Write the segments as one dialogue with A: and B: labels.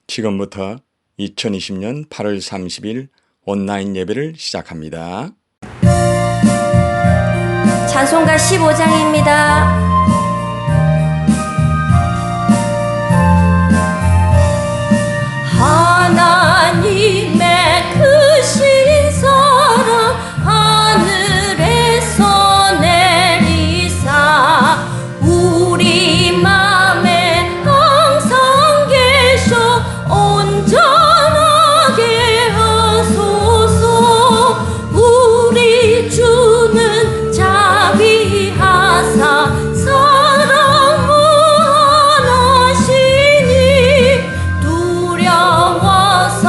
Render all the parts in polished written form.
A: 지금부터 2020년 8월 30일 온라인 예배를 시작합니다.
B: 찬송가 15장입니다. 하나님의 크신 사랑 하늘에서 내리사 우리 맘에 항상 계셔 온전하게 하소서. 우리 주는 자비하사 사랑 무한하시니 두려워서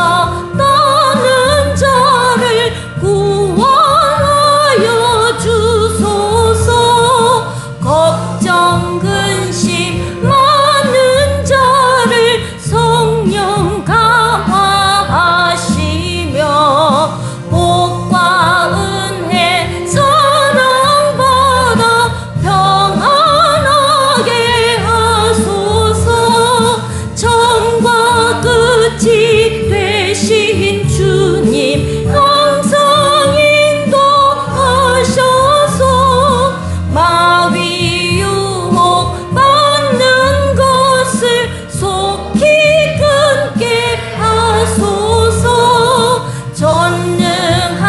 B: 떠는 자를 구원하여 주소서. 걱정 근심 많은 자를 성령 감화하시며 복과 은혜 사랑받아 평안하게 하소서. 처음과 끝이 되신 주님 항상 인도하셔서 마귀 유혹 받는 것을 속히 끊게 하소서. 전능하신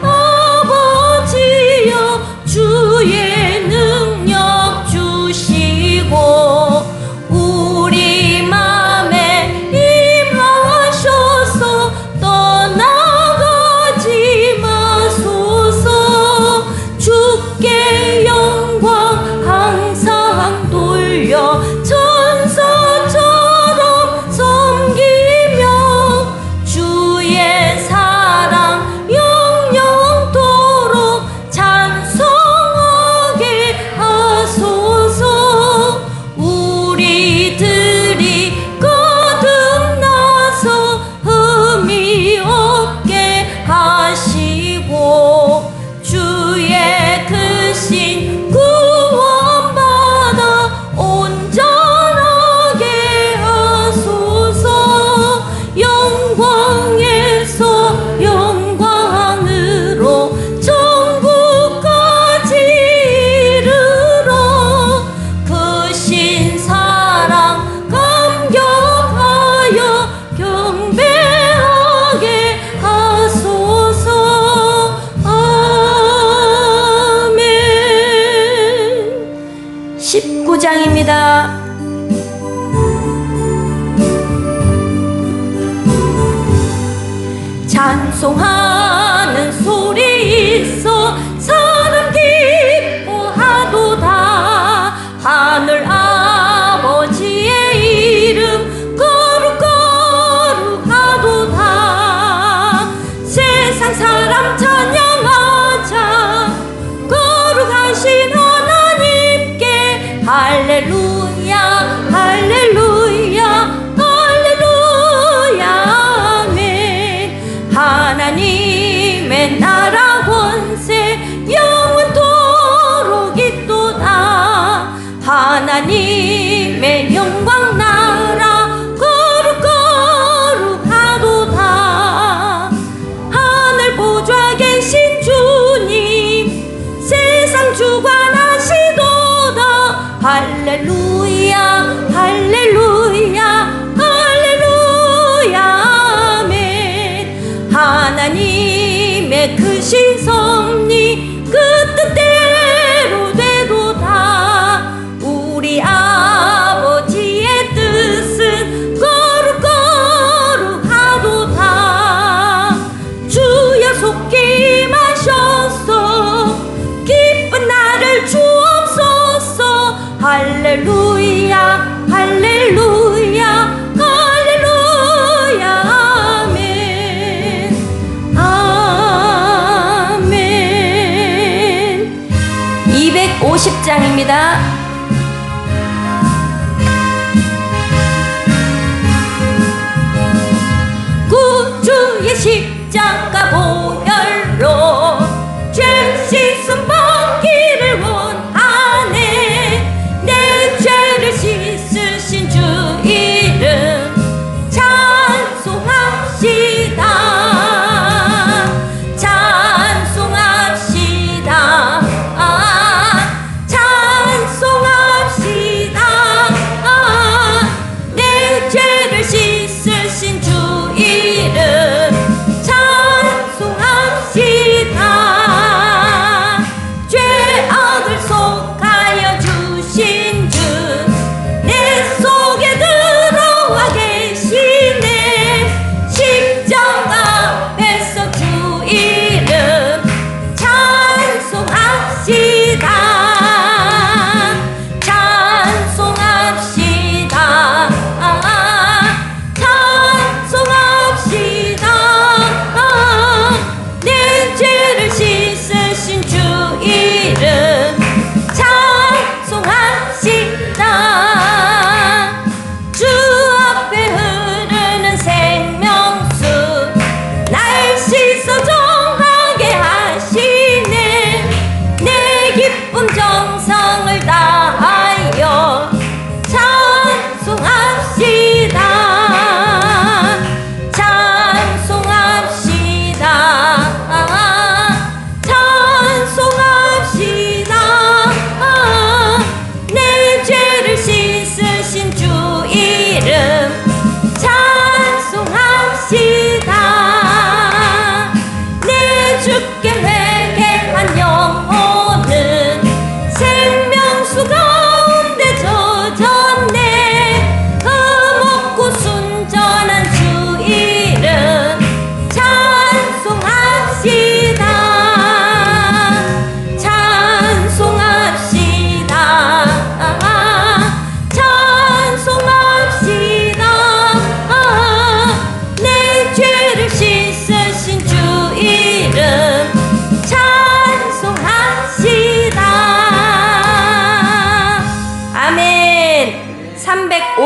B: 아버지여 주의 능력 주시고 우리 맘에 임하셔서 떠나가지 마소서. 주께 영광 항상 돌려 천사처럼 섬기며 주의 사랑 영영토록 찬송하게 하소서. 우리들이 거듭나서 흠이 없게 하시고 주의 크신 구원받아 온전하게 하소서. 영광에서 영광으로 천국까지 이르러 크신 사랑 감격하여 경배하게 하소서. 아멘. 19장입니다. 찬송하는 소리 있어 사람 기뻐하도다. 하늘 아버지의 이름 거룩거룩하도다. 세상 사람 찬양하자 거룩하신 하나님께 할렐루야 할렐루야 할렐루야 아멘. 하나님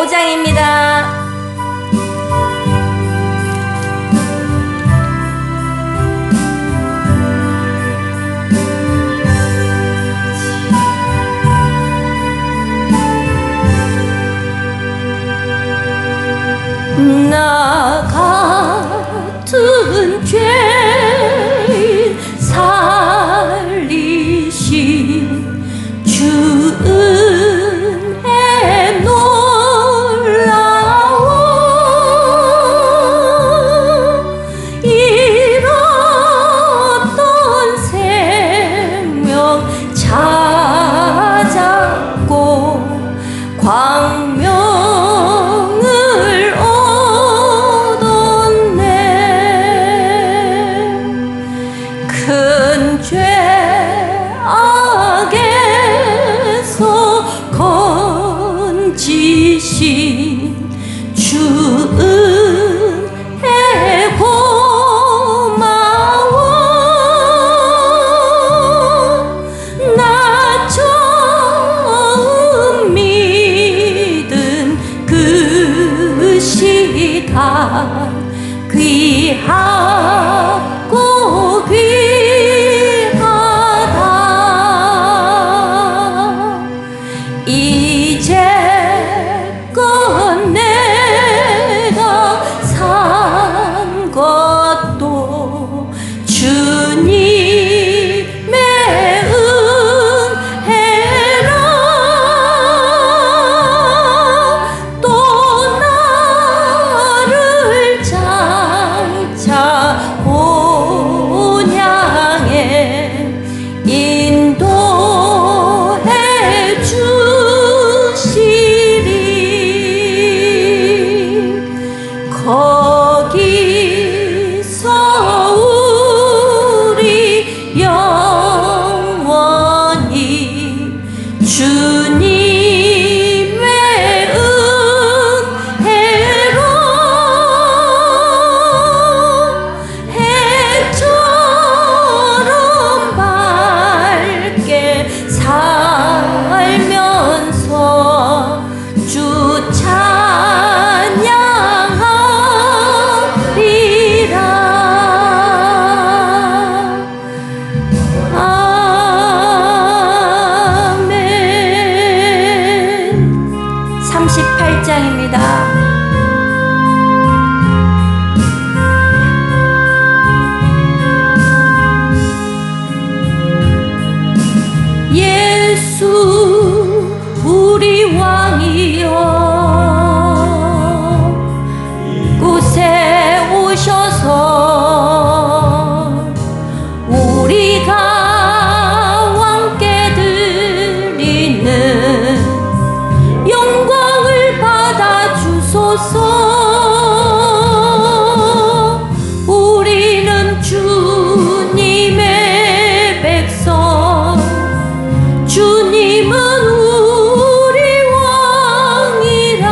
B: 45장입니다. 나 같은 죄인 살리신 주 은혜 놀라워 잃었던 생명 찾았고 광명을 얻었네. 큰 죄악에서 건지신 주 은혜 고마워. 나 처음 믿은 그 시간 귀하고 귀하다. 이제껏 내가 산 것도 주님의 은혜라. 또 나를 장차 본향에 인도해 주시리. 거기서 우리 영원히 주님의 은혜로 해처럼 밝게 살면서 주 찬양하리라. 아멘. 38장입니다. 예수 우리 왕이여 이곳에 오셔서 우리가 왕께 드리는 영광을 받아 주소서. 우리는 주님의 백성, 주님은 우리 왕이라.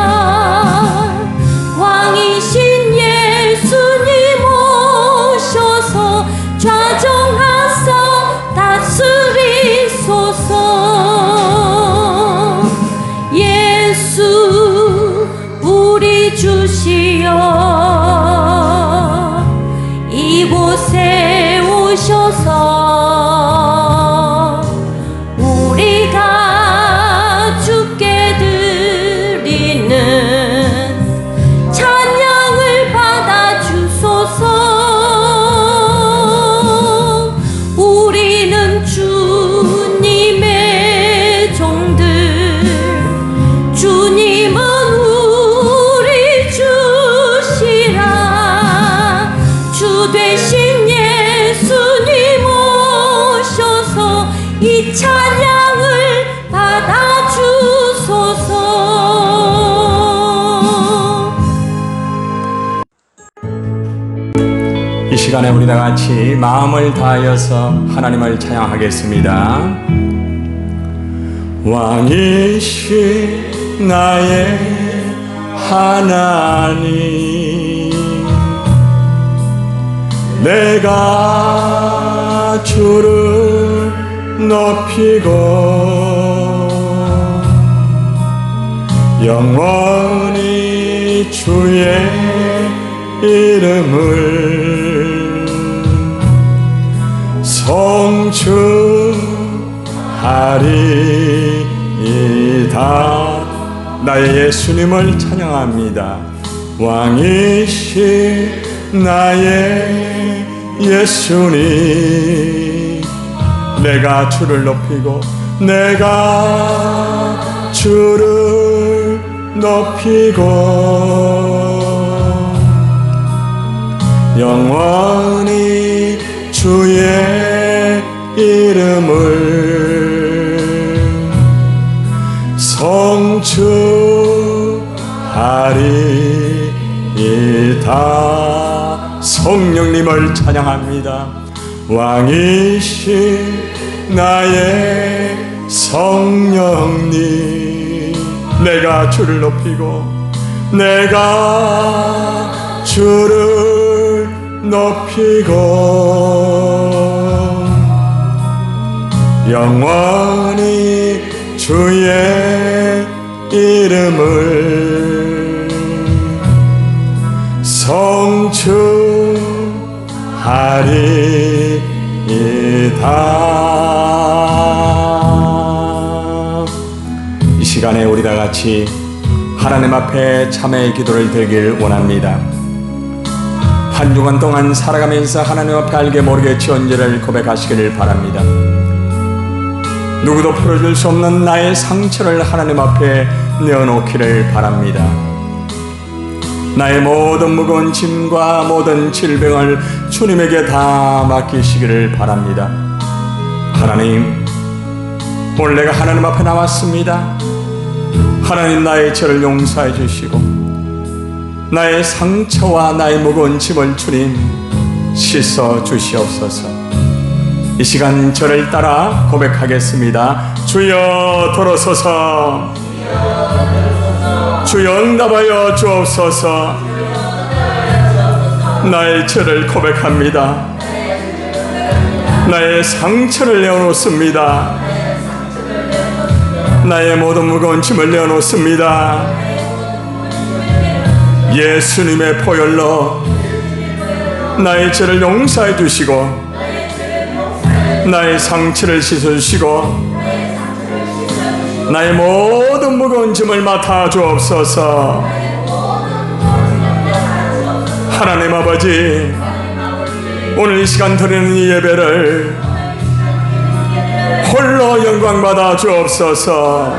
B: 왕이신 예수님 오셔서 좌정하사 다스리소서. 예수 우리 주시여 이곳에 오셔서 우리가 주께 드리는 찬양을 받아 주소서. 우리는 주님의 종들, 주님은 우리 주시라. 주 되신 예수님 오셔서 이 찬양을 받아 주소서.
A: 이 시간에 우리 다 같이 마음을 다하여서 하나님을 찬양하겠습니다. 왕이신 나의 하나님, 내가 주를 높이고 영원히 주의 이름을 성취하리이다. 나의 예수님을 찬양합니다. 왕이신 나의 예수님, 내가 주를 높이고 내가 주를 높이고 영원히 주의 이름을 성취하리이다. 성령님을 찬양합니다. 왕이신 나의 성령님, 내가 주를 높이고 내가 주를 높이고 영원히 주의 이름을 성취하리이다. 이 시간에 우리 다 같이 하나님 앞에 참회의 기도를 드리길 원합니다. 한 주간 동안 살아가면서 하나님 앞에 알게 모르게 지은 죄를 고백하시기를 바랍니다. 누구도 풀어줄 수 없는 나의 상처를 하나님 앞에 내어놓기를 바랍니다. 나의 모든 무거운 짐과 모든 질병을 주님에게 다 맡기시기를 바랍니다. 하나님, 오늘 내가 하나님 앞에 나왔습니다. 하나님, 나의 죄를 용서해 주시고 나의 상처와 나의 무거운 짐을 주님 씻어 주시옵소서. 이 시간 저를 따라 고백하겠습니다. 주여 돌아서서, 주여 응답하여 주옵소서. 나의 죄를 고백합니다. 나의 상처를 내어놓습니다. 나의 모든 무거운 짐을 내어놓습니다. 예수님의 보혈로 나의 죄를 용서해 주시고 나의 상처를 씻어주시고 나의 모든 무거운 짐을 맡아 주옵소서. 하나님 아버지, 오늘 이 시간 드리는 이 예배를 홀로 영광 받아 주옵소서.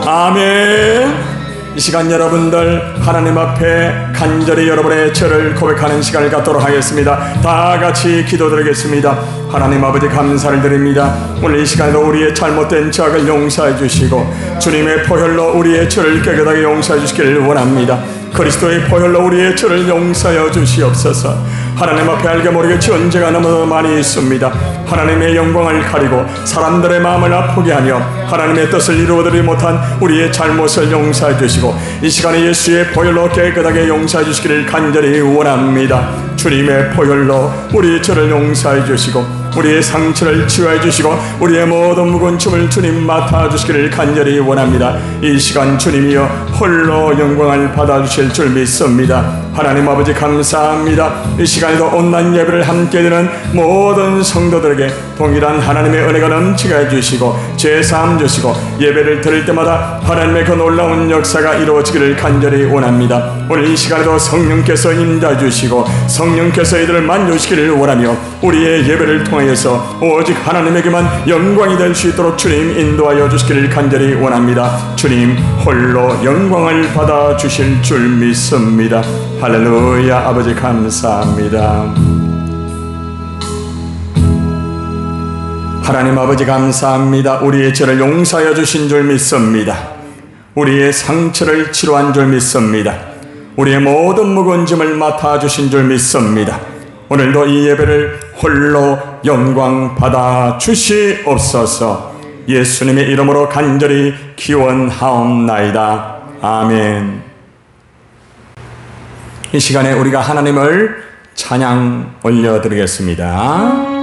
A: 아멘. 이 시간 여러분들 하나님 앞에 간절히 여러분의 죄를 고백하는 시간을 갖도록 하겠습니다. 다 같이 기도드리겠습니다. 하나님 아버지, 감사를 드립니다. 오늘 이 시간에도 우리의 잘못된 죄악을 용서해 주시고 주님의 보혈로 우리의 죄를 깨끗하게 용서해 주시기를 원합니다. 그리스도의 보혈로 우리의 죄를 용서하여 주시옵소서. 하나님 앞에 알게 모르게 지은 죄가 너무나 많이 있습니다. 하나님의 영광을 가리고 사람들의 마음을 아프게 하며 하나님의 뜻을 이루어드리지 못한 우리의 잘못을 용서해 주시고 이 시간에 예수의 보혈로 깨끗하게 용서해 주시기를 간절히 원합니다. 주님의 보혈로 우리의 죄를 용서해 주시고 우리의 상처를 치유해 주시고 우리의 모든 무거운 짐을 주님 맡아주시기를 간절히 원합니다. 이 시간 주님이여 홀로 영광을 받아주실 줄 믿습니다. 하나님 아버지, 감사합니다. 이 시간에도 온난 예배를 함께 드리는 모든 성도들에게 동일한 하나님의 은혜가 넘치게 해주시고 죄사함 주시고 예배를 드릴 때마다 하나님의 그 놀라운 역사가 이루어지기를 간절히 원합니다. 오늘 이 시간에도 성령께서 임자 주시고 성령께서 이들을 만족시키기를 원하며 우리의 예배를 통하여서 오직 하나님에게만 영광이 될 수 있도록 주님 인도하여 주시기를 간절히 원합니다. 주님 홀로 영광을 받아 주실 줄 믿습니다. 할렐루야. 아버지 감사합니다. 하나님 아버지 감사합니다. 우리의 죄를 용서하여 주신 줄 믿습니다. 우리의 상처를 치료한 줄 믿습니다. 우리의 모든 무거운 짐을 맡아주신 줄 믿습니다. 오늘도 이 예배를 홀로 영광 받아 주시옵소서. 예수님의 이름으로 간절히 기원하옵나이다. 아멘. 이 시간에 우리가 하나님을 찬양 올려드리겠습니다.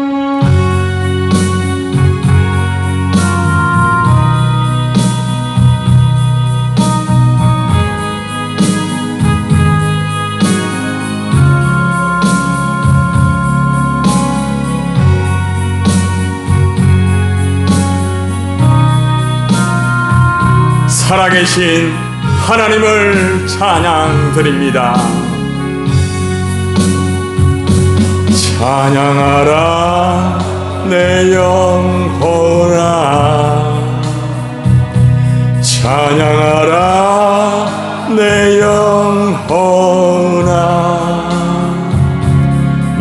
A: 살아계신 하나님을 찬양드립니다. 찬양하라 내 영혼아, 찬양하라 내 영혼아,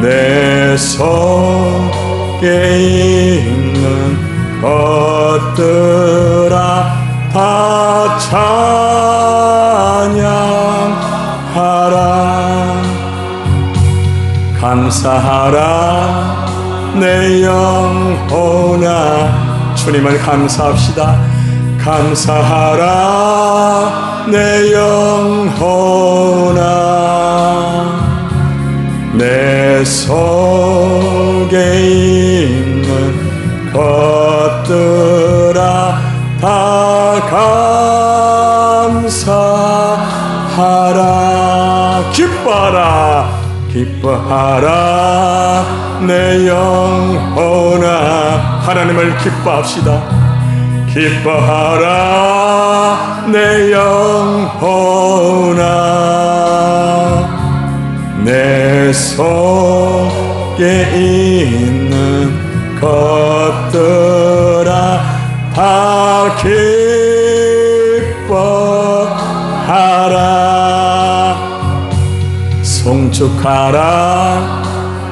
A: 내 속에 있는 것들아 다 찬양하라. 감사하라 내 영혼아, 주님을 감사합시다. 감사하라 내 영혼아, 내 속에 있는 것들아 다 감사하라. 기뻐하라, 기뻐하라 내 영혼아. 하나님을 기뻐합시다. 기뻐하라 내 영혼아, 내 속에 있는 것들아 다 기뻐하라. 송축하라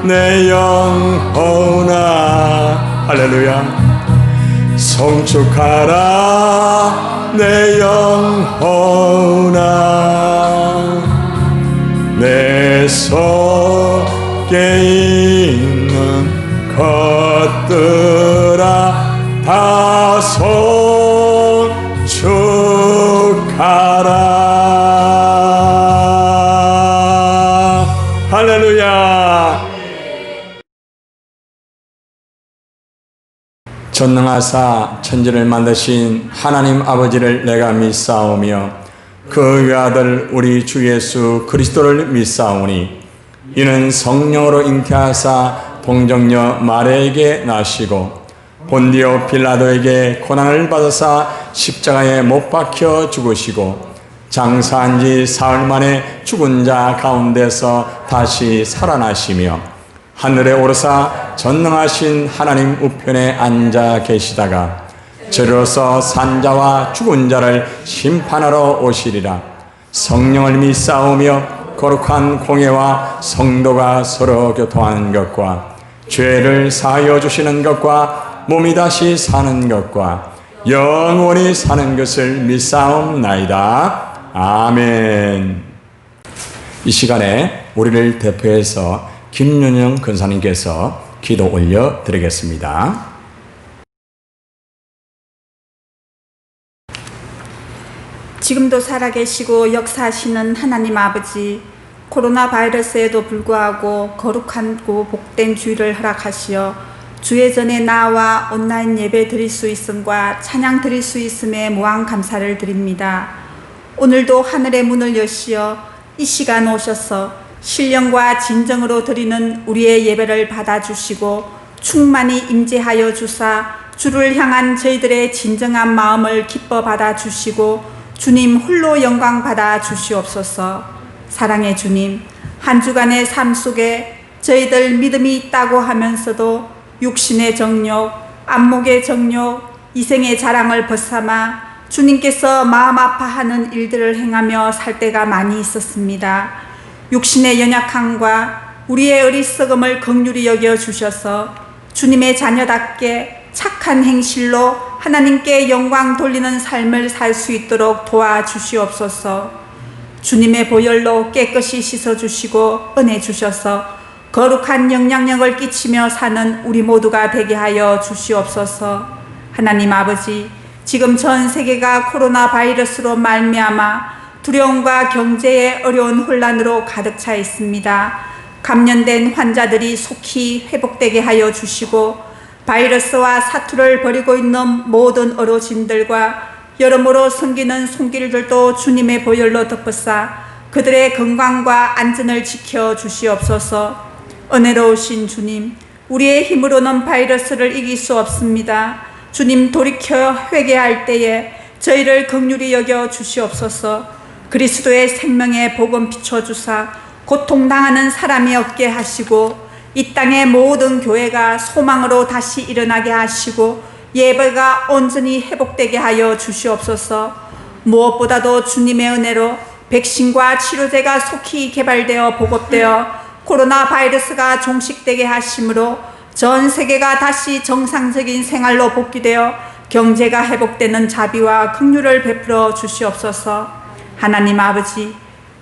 A: 내 영혼아. 할렐루야. 송축하라 내 영혼아, 내 속에 있는 것들아 다 송축하라. 할렐루야. 전능하사 천지를 만드신 하나님 아버지를 내가 믿사오며 그 외아들 우리 주 예수 그리스도를 믿사오니, 이는 성령으로 잉태하사 동정녀 마리아에게 나시고 본디오 빌라도에게 고난을 받으사 십자가에 못 박혀 죽으시고 장사한 지 사흘 만에 죽은 자 가운데서 다시 살아나시며 하늘에 오르사 전능하신 하나님 우편에 앉아 계시다가 저리로서 산자와 죽은 자를 심판하러 오시리라. 성령을 믿사오며 거룩한 공예와 성도가 서로 교통하는 것과 죄를 사하여 주시는 것과 몸이 다시 사는 것과 영원히 사는 것을 믿사옵나이다. 아멘. 이 시간에 우리를 대표해서 김윤영 권사님께서 기도 올려 드리겠습니다.
C: 지금도 살아계시고 역사하시는 하나님 아버지, 코로나 바이러스에도 불구하고 거룩하고 복된 주일을 허락하시어 주의 전에 나와 온라인 예배 드릴 수 있음과 찬양 드릴 수 있음에 무한 감사를 드립니다. 오늘도 하늘의 문을 여시어 이 시간 오셔서 신령과 진정으로 드리는 우리의 예배를 받아주시고 충만히 임재하여 주사 주를 향한 저희들의 진정한 마음을 기뻐 받아주시고 주님 홀로 영광 받아주시옵소서. 사랑의 주님, 한 주간의 삶 속에 저희들 믿음이 있다고 하면서도 육신의 정욕, 안목의 정욕, 이생의 자랑을 벗삼아 주님께서 마음 아파하는 일들을 행하며 살 때가 많이 있었습니다. 육신의 연약함과 우리의 어리석음을 긍휼히 여겨 주셔서 주님의 자녀답게 착한 행실로 하나님께 영광 돌리는 삶을 살 수 있도록 도와주시옵소서. 주님의 보혈로 깨끗이 씻어주시고 은혜 주셔서 거룩한 영향력을 끼치며 사는 우리 모두가 되게 하여 주시옵소서. 하나님 아버지, 지금 전 세계가 코로나 바이러스로 말미암아 두려움과 경제의 어려운 혼란으로 가득 차 있습니다. 감염된 환자들이 속히 회복되게 하여 주시고 바이러스와 사투를 벌이고 있는 모든 어르신들과 여러모로 섬기는 손길들도 주님의 보혈로 덮으사 그들의 건강과 안전을 지켜 주시옵소서. 은혜로우신 주님, 우리의 힘으로는 바이러스를 이길 수 없습니다. 주님, 돌이켜 회개할 때에 저희를 긍휼히 여겨 주시옵소서. 그리스도의 생명의 복음 비춰주사 고통당하는 사람이 없게 하시고 이 땅의 모든 교회가 소망으로 다시 일어나게 하시고 예배가 온전히 회복되게 하여 주시옵소서. 무엇보다도 주님의 은혜로 백신과 치료제가 속히 개발되어 보급되어 코로나 바이러스가 종식되게 하심으로 전 세계가 다시 정상적인 생활로 복귀되어 경제가 회복되는 자비와 긍휼을 베풀어 주시옵소서. 하나님 아버지,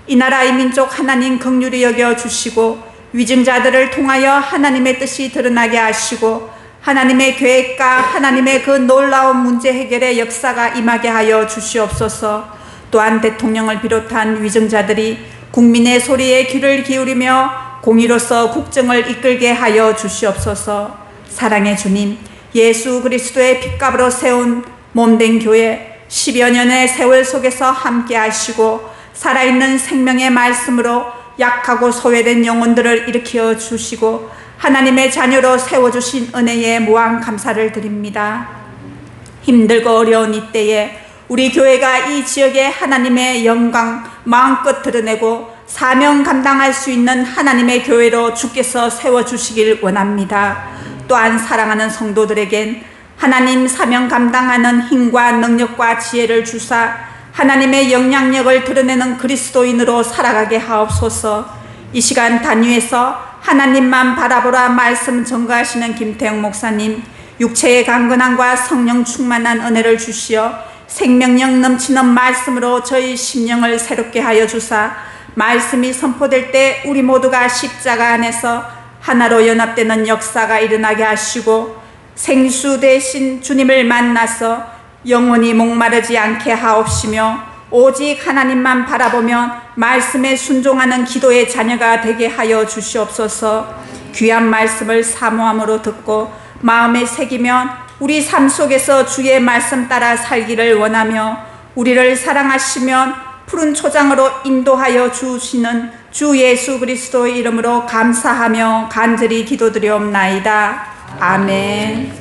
C: 이 나라 이 민족 하나님 긍휼히 여겨 주시고 위증자들을 통하여 하나님의 뜻이 드러나게 하시고 하나님의 계획과 하나님의 그 놀라운 문제 해결의 역사가 임하게 하여 주시옵소서. 또한 대통령을 비롯한 위증자들이 국민의 소리에 귀를 기울이며 공의로서 국정을 이끌게 하여 주시옵소서. 사랑의 주님, 예수 그리스도의 핏값으로 세운 몸된 교회 10여 년의 세월 속에서 함께 하시고 살아있는 생명의 말씀으로 약하고 소외된 영혼들을 일으켜 주시고 하나님의 자녀로 세워주신 은혜에 무한 감사를 드립니다. 힘들고 어려운 이때에 우리 교회가 이 지역에 하나님의 영광 마음껏 드러내고 사명 감당할 수 있는 하나님의 교회로 주께서 세워주시길 원합니다. 또한 사랑하는 성도들에겐 하나님 사명 감당하는 힘과 능력과 지혜를 주사 하나님의 영향력을 드러내는 그리스도인으로 살아가게 하옵소서. 이 시간 단위에서 하나님만 바라보라 말씀 전가하시는 김태영 목사님, 육체의 강건함과 성령 충만한 은혜를 주시어 생명력 넘치는 말씀으로 저희 심령을 새롭게 하여 주사 말씀이 선포될 때 우리 모두가 십자가 안에서 하나로 연합되는 역사가 일어나게 하시고 생수 대신 주님을 만나서 영원히 목마르지 않게 하옵시며 오직 하나님만 바라보면 말씀에 순종하는 기도의 자녀가 되게 하여 주시옵소서. 귀한 말씀을 사모함으로 듣고 마음에 새기면 우리 삶 속에서 주의 말씀 따라 살기를 원하며 우리를 사랑하시면 푸른 초장으로 인도하여 주시는 주 예수 그리스도의 이름으로 감사하며 간절히 기도드리옵나이다. 아멘.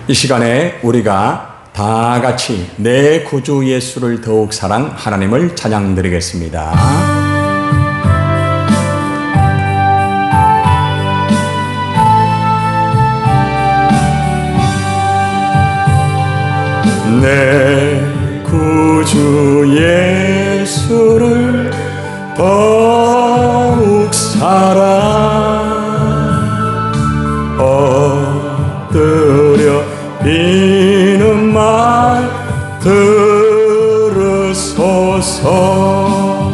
A: 이 시간에 우리가 다 같이 내 구주 예수를 더욱 사랑 하나님을 찬양드리겠습니다. 내 구주 예수를 더욱 사랑 엎드려 비는 말 들으소서.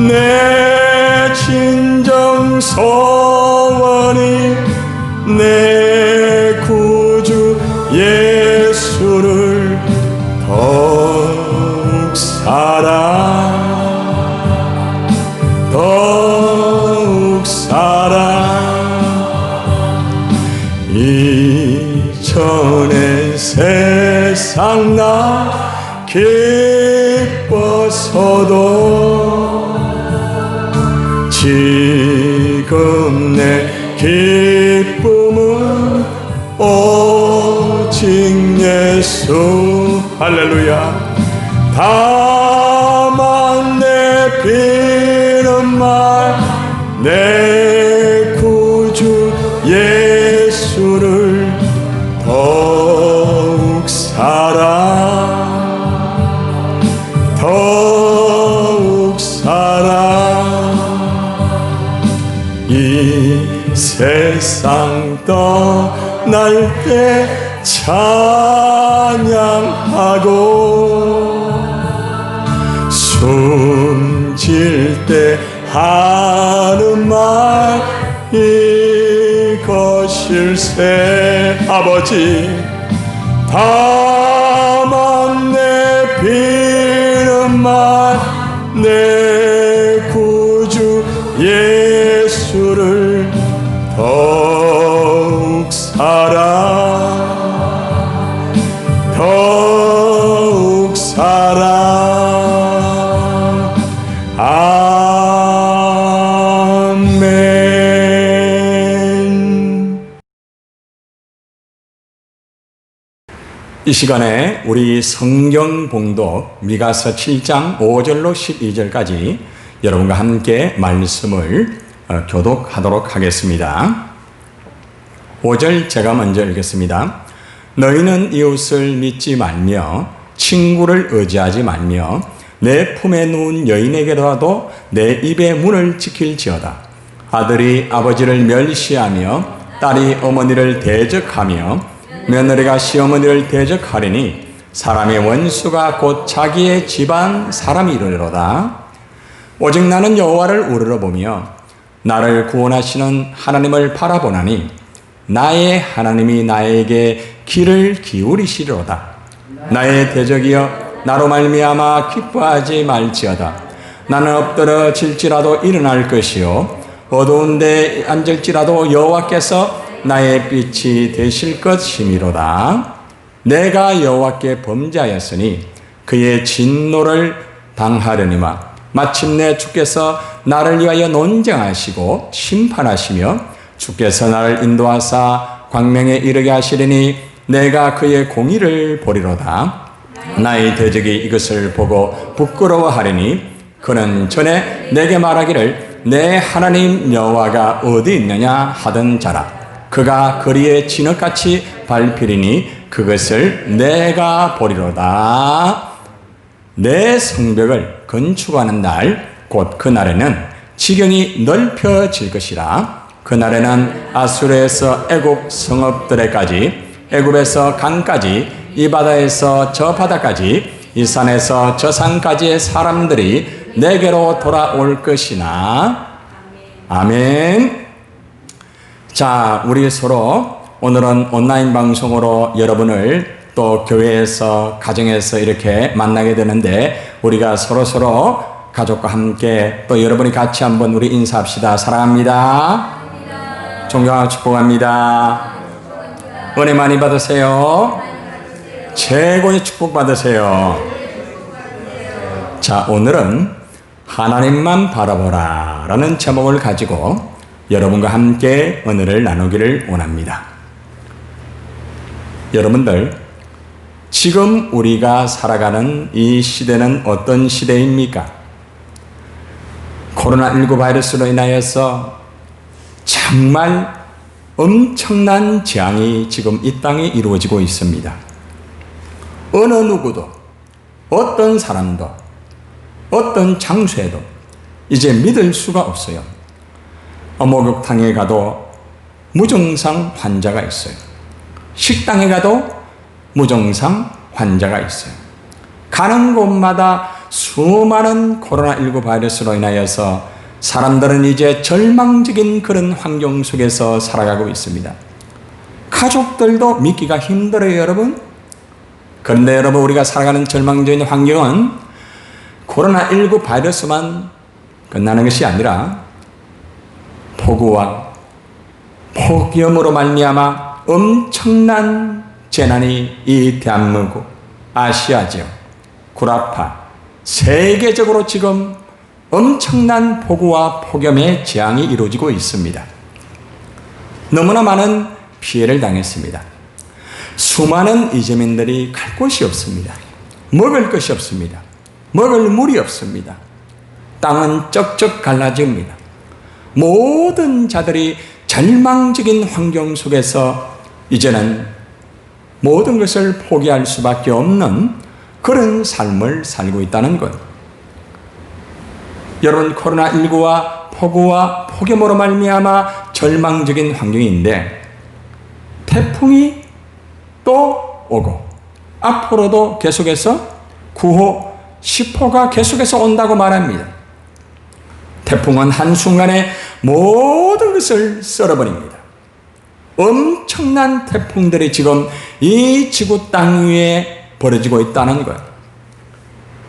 A: 내 진정 소원이 내 구주 예수를 더욱 사랑 더욱 사랑 이전의 세상 나 기뻐서도 지금 내 기쁨은 오직 예수. 할렐루야. 다만 내 비는 말 내 구주 예수를 더욱 사랑 더욱 사랑 이 세상 떠날 때 찬양하고 숨질 때 하는 말 이것일세. 아버지, 다만 내 비는 말 내 구주 예수를 더욱 사랑 더욱 사랑. 아멘. 이 시간에 우리 성경 봉독 미가서 7장 5절로 12절까지 여러분과 함께 말씀을 교독하도록 하겠습니다. 5절 제가 먼저 읽겠습니다. 너희는 이웃을 믿지 말며 친구를 의지하지 말며 내 품에 누운 여인에게라도 내 입의 문을 지킬지어다. 아들이 아버지를 멸시하며 딸이 어머니를 대적하며 며느리가 시어머니를 대적하리니 사람의 원수가 곧 자기의 집안 사람이 이르리로다. 오직 나는 여호와를 우러러보며 나를 구원하시는 하나님을 바라보나니 나의 하나님이 나에게 귀를 기울이시리로다. 나의 대적이여 나로 말미암아 기뻐하지 말지어다. 나는 엎드러질지라도 일어날 것이요 어두운 데 앉을지라도 여호와께서 나의 빛이 되실 것이미로다. 내가 여호와께 범죄하였으니 그의 진노를 당하려니와 마침내 주께서 나를 위하여 논쟁하시고 심판하시며 주께서 나를 인도하사 광명에 이르게 하시리니 내가 그의 공의를 보리로다. 나의 대적이 이것을 보고 부끄러워하리니 그는 전에 내게 말하기를 내 하나님 여호와가 어디 있느냐 하던 자라. 그가 거리에 진흙같이 밟히리니 그것을 내가 보리로다. 내 성벽을 건축하는 날 곧 그날에는 지경이 넓혀질 것이라. 그날에는 아수르에서 애굽 성읍들에까지 애굽에서 강까지 이 바다에서 저 바다까지 이 산에서 저 산까지의 사람들이 내게로 돌아올 것이나. 아멘. 자, 우리 서로 오늘은 온라인 방송으로 여러분을 또 교회에서 가정에서 이렇게 만나게 되는데 우리가 서로 가족과 함께 또 여러분이 같이 한번 우리 인사합시다. 사랑합니다. 존경하고 축복합니다. 은혜 많이 받으세요. 최고의 축복 받으세요. 자, 오늘은 하나님만 바라보라 라는 제목을 가지고 여러분과 함께 은혜를 나누기를 원합니다. 여러분들, 지금 우리가 살아가는 이 시대는 어떤 시대입니까? 코로나19 바이러스로 인하여서 정말 엄청난 재앙이 지금 이 땅에 이루어지고 있습니다. 어느 누구도, 어떤 사람도, 어떤 장소에도 이제 믿을 수가 없어요. 목욕탕에 가도 무증상 환자가 있어요. 식당에 가도 무증상 환자가 있어요. 가는 곳마다 수많은 코로나19 바이러스로 인하여서 사람들은 이제 절망적인 그런 환경 속에서 살아가고 있습니다. 가족들도 믿기가 힘들어요, 여러분. 그런데 여러분, 우리가 살아가는 절망적인 환경은 코로나19 바이러스만 끝나는 것이 아니라 폭우와 폭염으로 말미암아 엄청난 재난이 이 대한민국, 아시아 지역, 구라파, 세계적으로 지금 엄청난 폭우와 폭염의 재앙이 이루어지고 있습니다. 너무나 많은 피해를 당했습니다. 수많은 이재민들이 갈 곳이 없습니다. 먹을 것이 없습니다. 먹을 물이 없습니다. 땅은 쩍쩍 갈라집니다. 모든 자들이 절망적인 환경 속에서 이제는 모든 것을 포기할 수밖에 없는 그런 삶을 살고 있다는 것. 여러분, 코로나19와 폭우와 폭염으로 말미암아 절망적인 환경인데 태풍이 또 오고 앞으로도 계속해서 9호, 10호가 계속해서 온다고 말합니다. 태풍은 한순간에 모든 것을 썰어버립니다. 엄청난 태풍들이 지금 이 지구 땅 위에 벌어지고 있다는 거예요.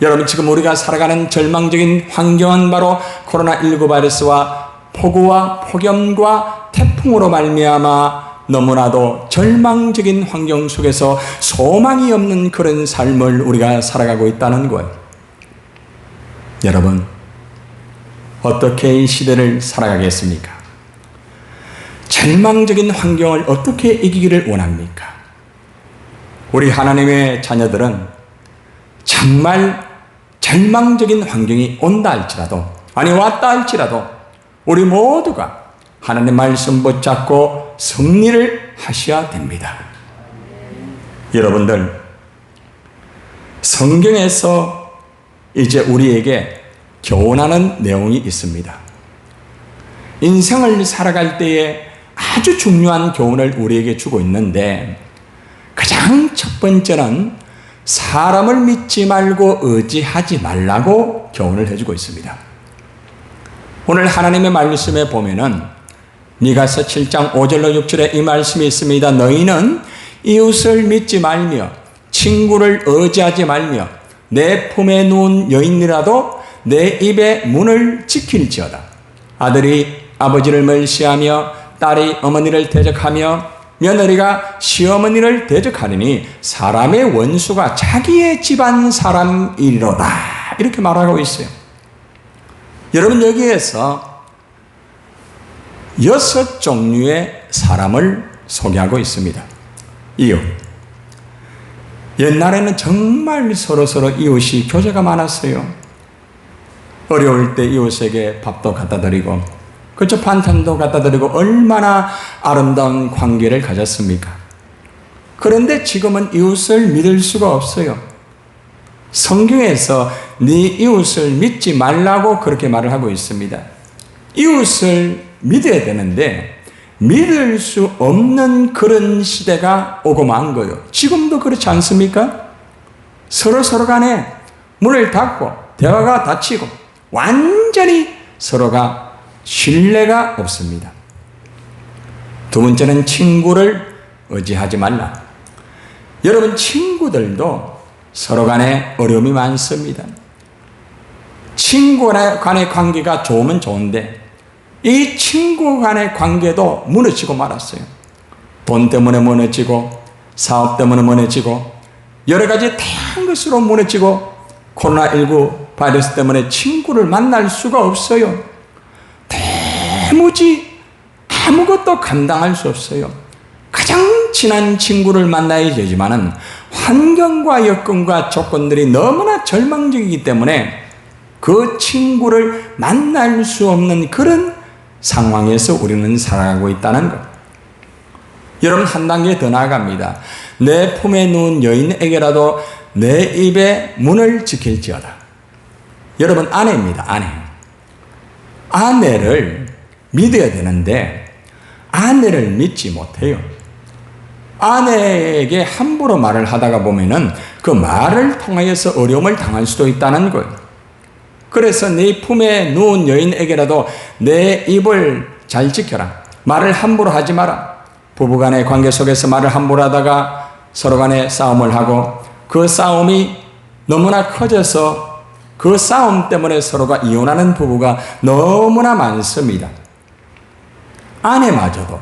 A: 여러분, 지금 우리가 살아가는 절망적인 환경은 바로 코로나19 바이러스와 폭우와 폭염과 태풍으로 말미암아 너무나도 절망적인 환경 속에서 소망이 없는 그런 삶을 우리가 살아가고 있다는 거예요. 여러분, 어떻게 이 시대를 살아가겠습니까? 절망적인 환경을 어떻게 이기기를 원합니까? 우리 하나님의 자녀들은 정말 절망적인 환경이 온다 할지라도, 아니 왔다 할지라도 우리 모두가 하나님 말씀 붙잡고 승리를 하셔야 됩니다. 여러분들, 성경에서 이제 우리에게 교훈하는 내용이 있습니다. 인생을 살아갈 때에 아주 중요한 교훈을 우리에게 주고 있는데, 가장 첫 번째는 사람을 믿지 말고 의지하지 말라고 교훈을 해주고 있습니다. 오늘 하나님의 말씀에 보면은 미가서 7장 5절로 6절에 이 말씀이 있습니다. 너희는 이웃을 믿지 말며 친구를 의지하지 말며 내 품에 누운 여인이라도 내 입의 문을 지킬지어다. 아들이 아버지를 멸시하며 딸이 어머니를 대적하며 며느리가 시어머니를 대적하리니 사람의 원수가 자기의 집안 사람이로다. 이렇게 말하고 있어요. 여러분, 여기에서 6종류의 사람을 소개하고 있습니다. 이웃. 옛날에는 정말 서로 이웃이 교제가 많았어요. 어려울 때 이웃에게 밥도 갖다 드리고, 그저 반찬도 갖다 드리고, 얼마나 아름다운 관계를 가졌습니까? 그런데 지금은 이웃을 믿을 수가 없어요. 성경에서 네 이웃을 믿지 말라고 그렇게 말을 하고 있습니다. 이웃을 믿어야 되는데 믿을 수 없는 그런 시대가 오고 만 거예요. 지금도 그렇지 않습니까? 서로 간에 문을 닫고 대화가 닫히고 완전히 서로가 신뢰가 없습니다. 두 번째는 친구를 의지하지 말라. 여러분, 친구들도 서로 간에 어려움이 많습니다. 친구 간의 관계가 좋으면 좋은데 이 친구 간의 관계도 무너지고 말았어요. 돈 때문에 무너지고, 사업 때문에 무너지고, 여러 가지 다양한 것으로 무너지고, 코로나19 바이러스 때문에 친구를 만날 수가 없어요. 도무지 아무것도 감당할 수 없어요. 가장 친한 친구를 만나야 되지만은 환경과 여건과 조건들이 너무나 절망적이기 때문에 그 친구를 만날 수 없는 그런 상황에서 우리는 살아가고 있다는 것. 여러분, 한 단계 더 나아갑니다. 내 품에 누운 여인에게라도 내 입의 문을 지킬지어다. 여러분, 아내입니다. 아내를 믿어야 되는데 아내를 믿지 못해요. 아내에게 함부로 말을 하다가 보면은 그 말을 통하여서 어려움을 당할 수도 있다는 거예요. 그래서 네 품에 누운 여인에게라도 내 입을 잘 지켜라. 말을 함부로 하지 마라. 부부간의 관계 속에서 말을 함부로 하다가 서로 간에 싸움을 하고 그 싸움이 너무나 커져서 그 싸움 때문에 서로가 이혼하는 부부가 너무나 많습니다. 아내마저도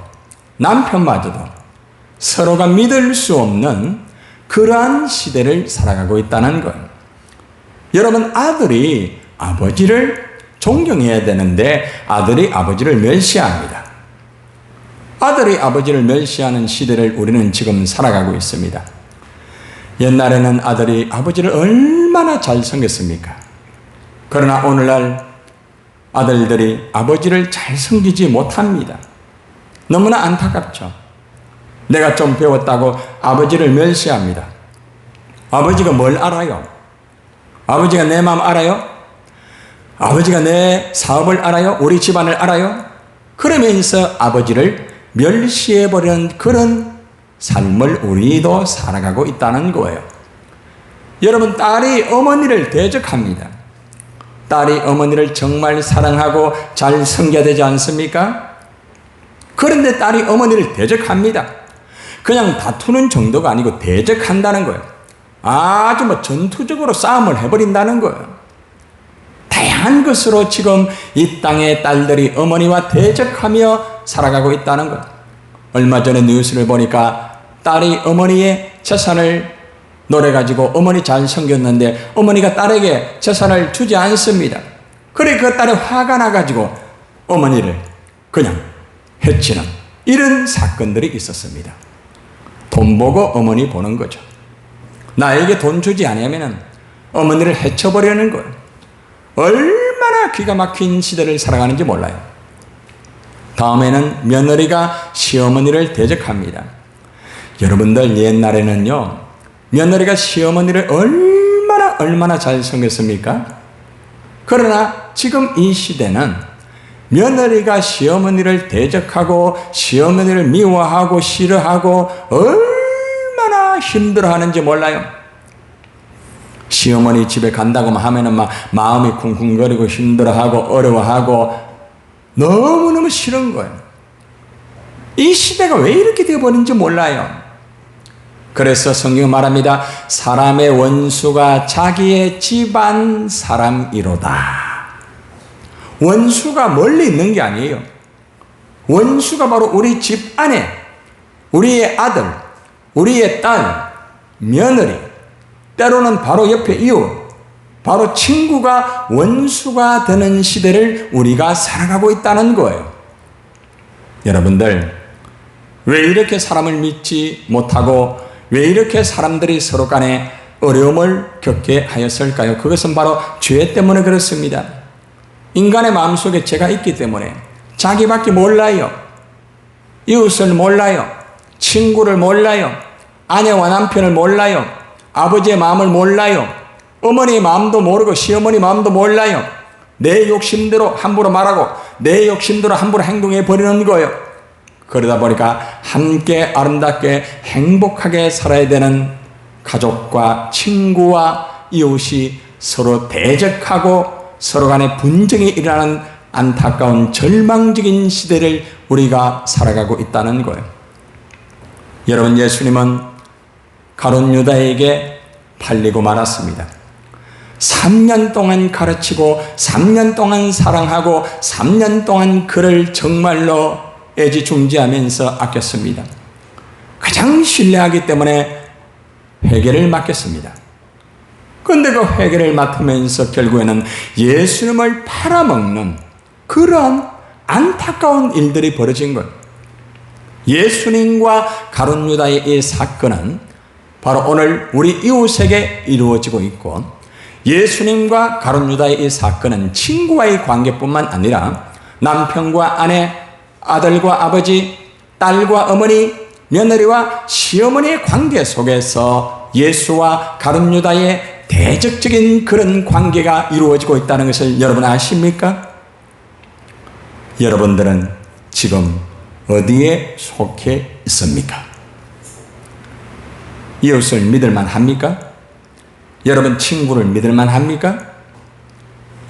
A: 남편마저도 서로가 믿을 수 없는 그러한 시대를 살아가고 있다는 거예요. 여러분, 아들이 아버지를 존경해야 되는데 아들이 아버지를 멸시합니다. 아들이 아버지를 멸시하는 시대를 우리는 지금 살아가고 있습니다. 옛날에는 아들이 아버지를 얼마나 잘 섬겼습니까? 그러나 오늘날 아들들이 아버지를 잘 섬기지 못합니다. 너무나 안타깝죠. 내가 좀 배웠다고 아버지를 멸시합니다. 아버지가 뭘 알아요? 아버지가 내 마음 알아요? 아버지가 내 사업을 알아요? 우리 집안을 알아요? 그러면서 아버지를 멸시해버리는 그런 삶을 우리도 살아가고 있다는 거예요. 여러분, 딸이 어머니를 대적합니다. 딸이 어머니를 정말 사랑하고 잘 섬겨야 되지 않습니까? 그런데 딸이 어머니를 대적합니다. 그냥 다투는 정도가 아니고 대적한다는 거예요. 아주 전투적으로 싸움을 해버린다는 거예요. 다양한 것으로 지금 이 땅의 딸들이 어머니와 대적하며 살아가고 있다는 것. 얼마 전에 뉴스를 보니까 딸이 어머니의 재산을 노려가지고 어머니 잘 섬겼는데 어머니가 딸에게 재산을 주지 않습니다. 그래 그 딸이 화가 나가지고 어머니를 그냥 해치는 이런 사건들이 있었습니다. 돈 보고 어머니 보는 거죠. 나에게 돈 주지 않으면 어머니를 해쳐버리는 거예요. 얼마나 기가 막힌 시대를 살아가는지 몰라요. 다음에는 며느리가 시어머니를 대적합니다. 여러분들 옛날에는요, 며느리가 시어머니를 얼마나 잘 섬겼습니까? 그러나 지금 이 시대는 며느리가 시어머니를 대적하고 시어머니를 미워하고 싫어하고 얼마나 힘들어하는지 몰라요. 시어머니 집에 간다고 하면은 막 마음이 쿵쿵거리고 힘들어하고 어려워하고 너무너무 싫은 거예요. 이 시대가 왜 이렇게 되어버린지 몰라요. 그래서 성경은 말합니다. 사람의 원수가 자기의 집안 사람이로다. 원수가 멀리 있는 게 아니에요. 원수가 바로 우리 집 안에, 우리의 아들, 우리의 딸, 며느리, 때로는 바로 옆에 이웃, 바로 친구가 원수가 되는 시대를 우리가 살아가고 있다는 거예요. 여러분들, 왜 이렇게 사람을 믿지 못하고 왜 이렇게 사람들이 서로 간에 어려움을 겪게 하였을까요? 그것은 바로 죄 때문에 그렇습니다. 인간의 마음속에 죄가 있기 때문에 자기밖에 몰라요. 이웃을 몰라요. 친구를 몰라요. 아내와 남편을 몰라요. 아버지의 마음을 몰라요. 어머니의 마음도 모르고 시어머니 마음도 몰라요. 내 욕심대로 함부로 말하고 내 욕심대로 함부로 행동해 버리는 거예요. 그러다 보니까 함께 아름답게 행복하게 살아야 되는 가족과 친구와 이웃이 서로 대적하고 서로 간에 분쟁이 일어나는 안타까운 절망적인 시대를 우리가 살아가고 있다는 거예요. 여러분, 예수님은 가룟 유다에게 팔리고 말았습니다. 3년 동안 가르치고 3년 동안 사랑하고 3년 동안 그를 정말로 애지중지하면서 아꼈습니다. 가장 신뢰하기 때문에 회개를 맡겼습니다. 그런데 그 회개를 맡으면서 결국에는 예수님을 팔아먹는 그런 안타까운 일들이 벌어진 거예요. 예수님과 가룟 유다의 이 사건은 바로 오늘 우리 이웃에게 이루어지고 있고, 예수님과 가룟 유다의 이 사건은 친구와의 관계뿐만 아니라 남편과 아내, 아들과 아버지, 딸과 어머니, 며느리와 시어머니의 관계 속에서 예수와 가룟 유다의 대적적인 그런 관계가 이루어지고 있다는 것을 여러분 아십니까? 여러분들은 지금 어디에 속해 있습니까? 이웃을 믿을만 합니까? 여러분 친구를 믿을만 합니까?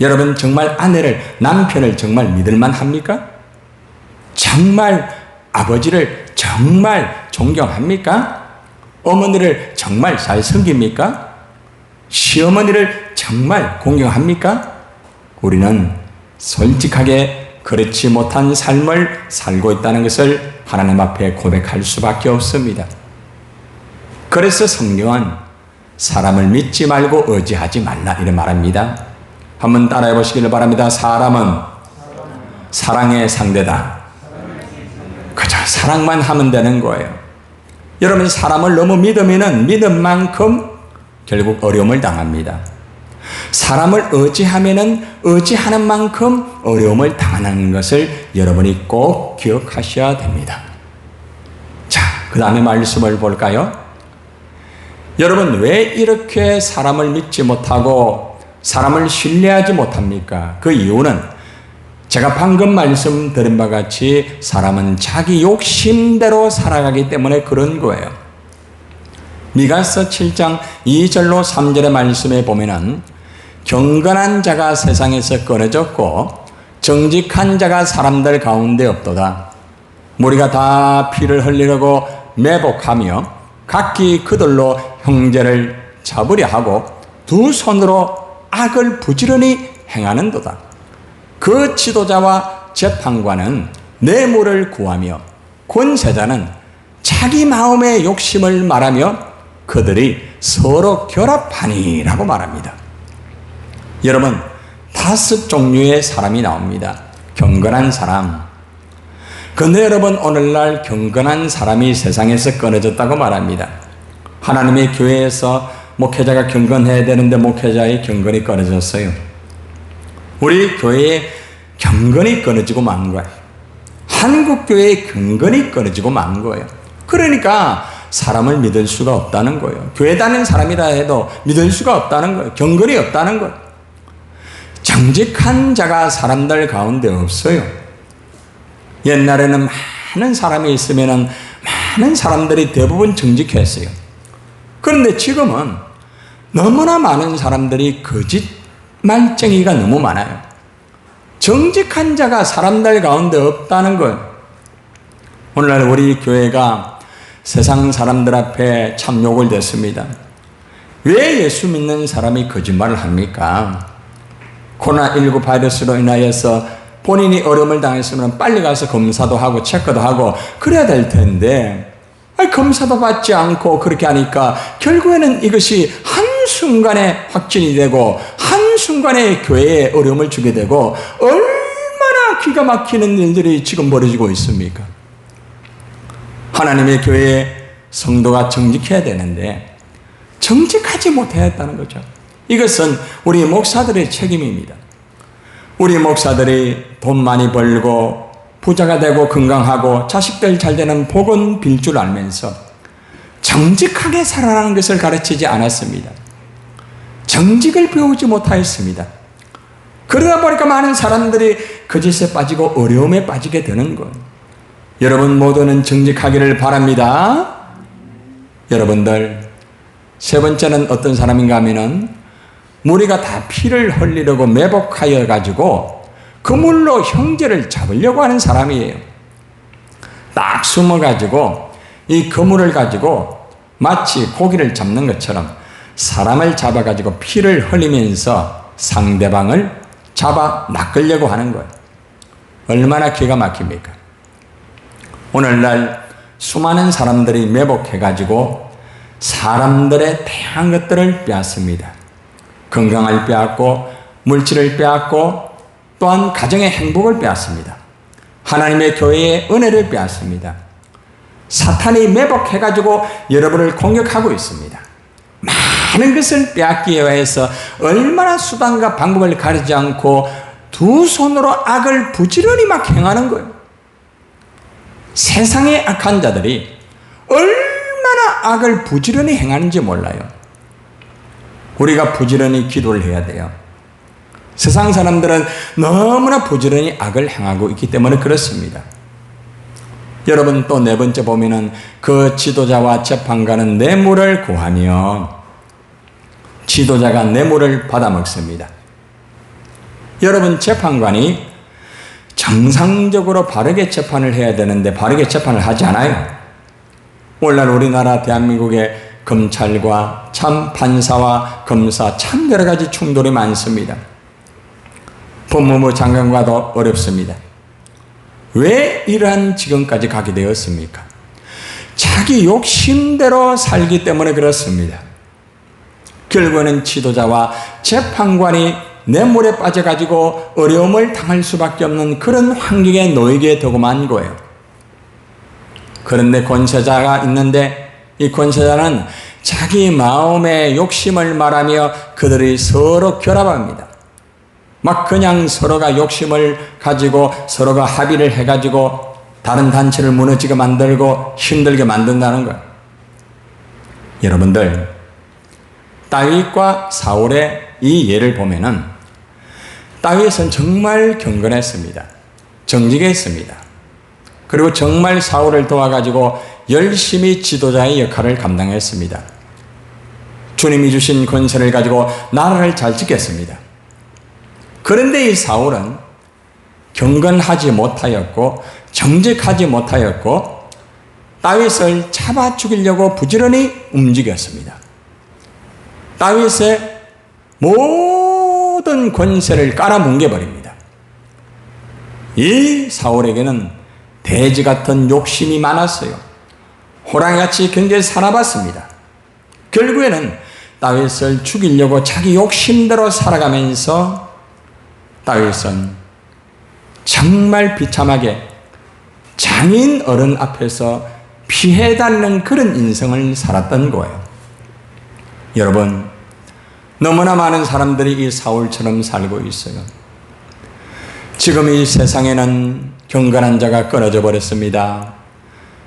A: 여러분 정말 아내를, 남편을 정말 믿을만 합니까? 정말 아버지를 정말 존경합니까? 어머니를 정말 잘 섬깁니까? 시어머니를 정말 공경합니까? 우리는 솔직하게 그렇지 못한 삶을 살고 있다는 것을 하나님 앞에 고백할 수밖에 없습니다. 그래서 성경은 사람을 믿지 말고 의지하지 말라 이런 말합니다. 한번 따라해 보시기를 바랍니다. 사람은 사랑의 상대다. 그저 사랑만 하면 되는 거예요. 여러분, 사람을 너무 믿으면 믿은 만큼 결국 어려움을 당합니다. 사람을 의지하면 의지하는 만큼 어려움을 당하는 것을 여러분이 꼭 기억하셔야 됩니다. 자, 그 다음에 말씀을 볼까요? 여러분, 왜 이렇게 사람을 믿지 못하고 사람을 신뢰하지 못합니까? 그 이유는 제가 방금 말씀드린 바와 같이 사람은 자기 욕심대로 살아가기 때문에 그런 거예요. 미가서 7장 2절로 3절의 말씀에 보면은 경건한 자가 세상에서 끊어졌고 정직한 자가 사람들 가운데 없도다. 무리가 다 피를 흘리려고 매복하며 각기 그들로 형제를 잡으려 하고 두 손으로 악을 부지런히 행하는도다. 그 지도자와 재판관은 뇌물을 구하며 권세자는 자기 마음의 욕심을 말하며 그들이 서로 결합하니라고 말합니다. 여러분, 5 종류의 사람이 나옵니다. 경건한 사람. 그런데 여러분, 오늘날 경건한 사람이 세상에서 끊어졌다고 말합니다. 하나님의 교회에서 목회자가 경건해야 되는데 목회자의 경건이 끊어졌어요. 우리 교회의 경건이 끊어지고 만 거예요. 한국 교회의 경건이 끊어지고 만 거예요. 그러니까 사람을 믿을 수가 없다는 거예요. 교회 다니는 사람이라 해도 믿을 수가 없다는 거예요. 경건이 없다는 거예요. 정직한 자가 사람들 가운데 없어요. 옛날에는 많은 사람이 있으면 많은 사람들이 대부분 정직했어요. 그런데 지금은 너무나 많은 사람들이 거짓말쟁이가 너무 많아요. 정직한 자가 사람들 가운데 없다는 거예요. 오늘날 우리 교회가 세상 사람들 앞에 참 욕을 댔습니다. 왜 예수 믿는 사람이 거짓말을 합니까? 코로나19 바이러스로 인하여서 본인이 어려움을 당했으면 빨리 가서 검사도 하고 체크도 하고 그래야 될 텐데 검사도 받지 않고 그렇게 하니까 결국에는 이것이 한순간에 확진이 되고 한순간에 교회에 어려움을 주게 되고 얼마나 기가 막히는 일들이 지금 벌어지고 있습니까? 하나님의 교회에 성도가 정직해야 되는데 정직하지 못했다는 거죠. 이것은 우리 목사들의 책임입니다. 우리 목사들이 돈 많이 벌고 부자가 되고 건강하고 자식들 잘 되는 복은 빌 줄 알면서 정직하게 살아가는 것을 가르치지 않았습니다. 정직을 배우지 못하였습니다. 그러다 보니까 많은 사람들이 거짓에 빠지고 어려움에 빠지게 되는 것. 여러분 모두는 정직하기를 바랍니다. 여러분들, 세 번째는 어떤 사람인가 하면은 무리가 다 피를 흘리려고 매복하여 가지고 그물로 형제를 잡으려고 하는 사람이에요. 딱 숨어 가지고 이 그물을 가지고 마치 고기를 잡는 것처럼 사람을 잡아 가지고 피를 흘리면서 상대방을 잡아 낚으려고 하는 거예요. 얼마나 기가 막힙니까? 오늘날 수많은 사람들이 매복해 가지고 사람들의 다양한 것들을 빼앗습니다. 건강을 빼앗고 물질을 빼앗고 또한 가정의 행복을 빼앗습니다. 하나님의 교회의 은혜를 빼앗습니다. 사탄이 매복해가지고 여러분을 공격하고 있습니다. 많은 것을 빼앗기 위해서 얼마나 수단과 방법을 가리지 않고 두 손으로 악을 부지런히 막 행하는 거예요. 세상의 악한 자들이 얼마나 악을 부지런히 행하는지 몰라요. 우리가 부지런히 기도를 해야 돼요. 세상 사람들은 너무나 부지런히 악을 행하고 있기 때문에 그렇습니다. 여러분 또 네 번째 보면은 그 지도자와 재판관은 뇌물을 구하며 지도자가 뇌물을 받아먹습니다. 여러분 재판관이 정상적으로 바르게 재판을 해야 되는데 바르게 재판을 하지 않아요. 오늘날 우리나라 대한민국의 검찰과 참 판사와 검사 참 여러 가지 충돌이 많습니다. 법무부 장관과도 어렵습니다. 왜 이러한 지경까지 가게 되었습니까? 자기 욕심대로 살기 때문에 그렇습니다. 결국에는 지도자와 재판관이 뇌물에 빠져가지고 어려움을 당할 수밖에 없는 그런 환경에 놓이게 되고 만 거예요. 그런데 권세자가 있는데 이 권세자는 자기 마음의 욕심을 말하며 그들이 서로 결합합니다. 막 그냥 서로가 욕심을 가지고 서로가 합의를 해가지고 다른 단체를 무너지게 만들고 힘들게 만든다는 거예요. 여러분들, 다윗과 사울의 이 예를 보면은 다윗은 정말 경건했습니다. 정직했습니다. 그리고 정말 사울을 도와가지고 열심히 지도자의 역할을 감당했습니다. 주님이 주신 권세를 가지고 나라를 잘 지켰습니다. 그런데 이 사울은 경건하지 못하였고 정직하지 못하였고 다윗을 잡아 죽이려고 부지런히 움직였습니다. 다윗의 모든 권세를 깔아뭉개버립니다. 이 사울에게는 돼지 같은 욕심이 많았어요. 호랑이같이 굉장히 살아봤습니다. 결국에는 다윗을 죽이려고 자기 욕심대로 살아가면서 다윗은 정말 비참하게 장인 어른 앞에서 피해 다니는 그런 인생을 살았던 거예요. 여러분, 너무나 많은 사람들이 이 사울처럼 살고 있어요. 지금 이 세상에는 경건한 자가 끊어져 버렸습니다.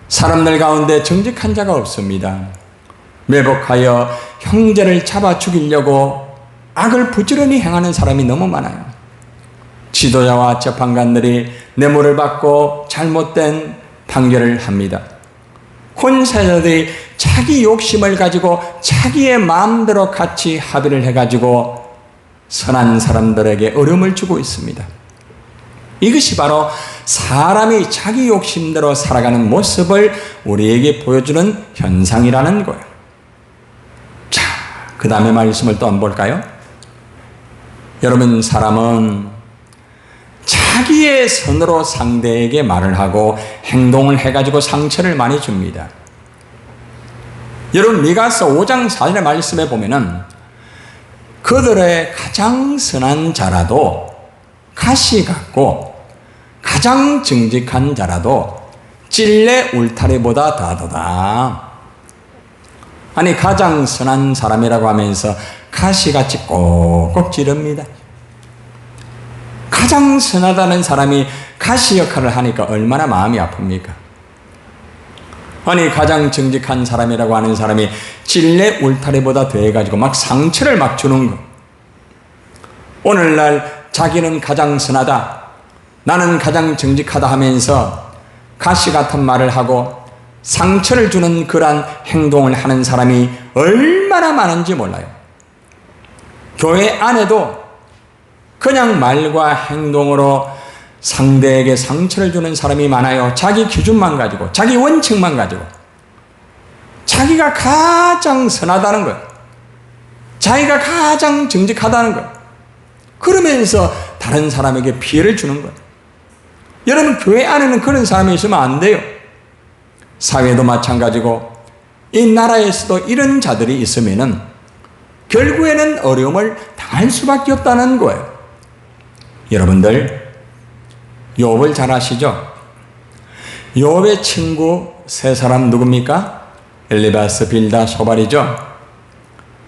A: 사람들 가운데 정직한 자가 없습니다. 매복하여 형제를 잡아 죽이려고 악을 부지런히 행하는 사람이 너무 많아요. 지도자와 재판관들이 뇌물을 받고 잘못된 판결을 합니다. 권세자들이 자기 욕심을 가지고 자기의 마음대로 같이 합의를 해가지고 선한 사람들에게 어려움을 주고 있습니다. 이것이 바로 사람이 자기 욕심대로 살아가는 모습을 우리에게 보여주는 현상이라는 거예요. 자, 그 다음에 말씀을 또 한번 볼까요? 여러분, 사람은 자기의 선으로 상대에게 말을 하고 행동을 해가지고 상처를 많이 줍니다. 여러분, 미가서 5장 4절의 말씀에 보면은 그들의 가장 선한 자라도 가시 같고 가장 정직한 자라도 찔레 울타리보다 더하도다. 아니, 가장 선한 사람이라고 하면서 가시같이 꼭꼭 찌릅니다. 가장 선하다는 사람이 가시 역할을 하니까 얼마나 마음이 아픕니까? 아니, 가장 정직한 사람이라고 하는 사람이 찔레 울타리보다 더해가지고 막 상처를 막 주는 거. 오늘날 자기는 가장 선하다, 나는 가장 정직하다 하면서 가시 같은 말을 하고 상처를 주는 그러한 행동을 하는 사람이 얼마나 많은지 몰라요. 교회 안에도 그냥 말과 행동으로 상대에게 상처를 주는 사람이 많아요. 자기 기준만 가지고, 자기 원칙만 가지고, 자기가 가장 선하다는 거예요. 자기가 가장 정직하다는 거예요. 그러면서 다른 사람에게 피해를 주는 거예요. 여러분, 교회 안에는 그런 사람이 있으면 안 돼요. 사회도 마찬가지고 이 나라에서도 이런 자들이 있으면은 결국에는 어려움을 당할 수밖에 없다는 거예요. 여러분들, 욥을 잘 아시죠? 욥의 친구 세 사람 누굽니까? 엘리바스, 빌다, 소발이죠.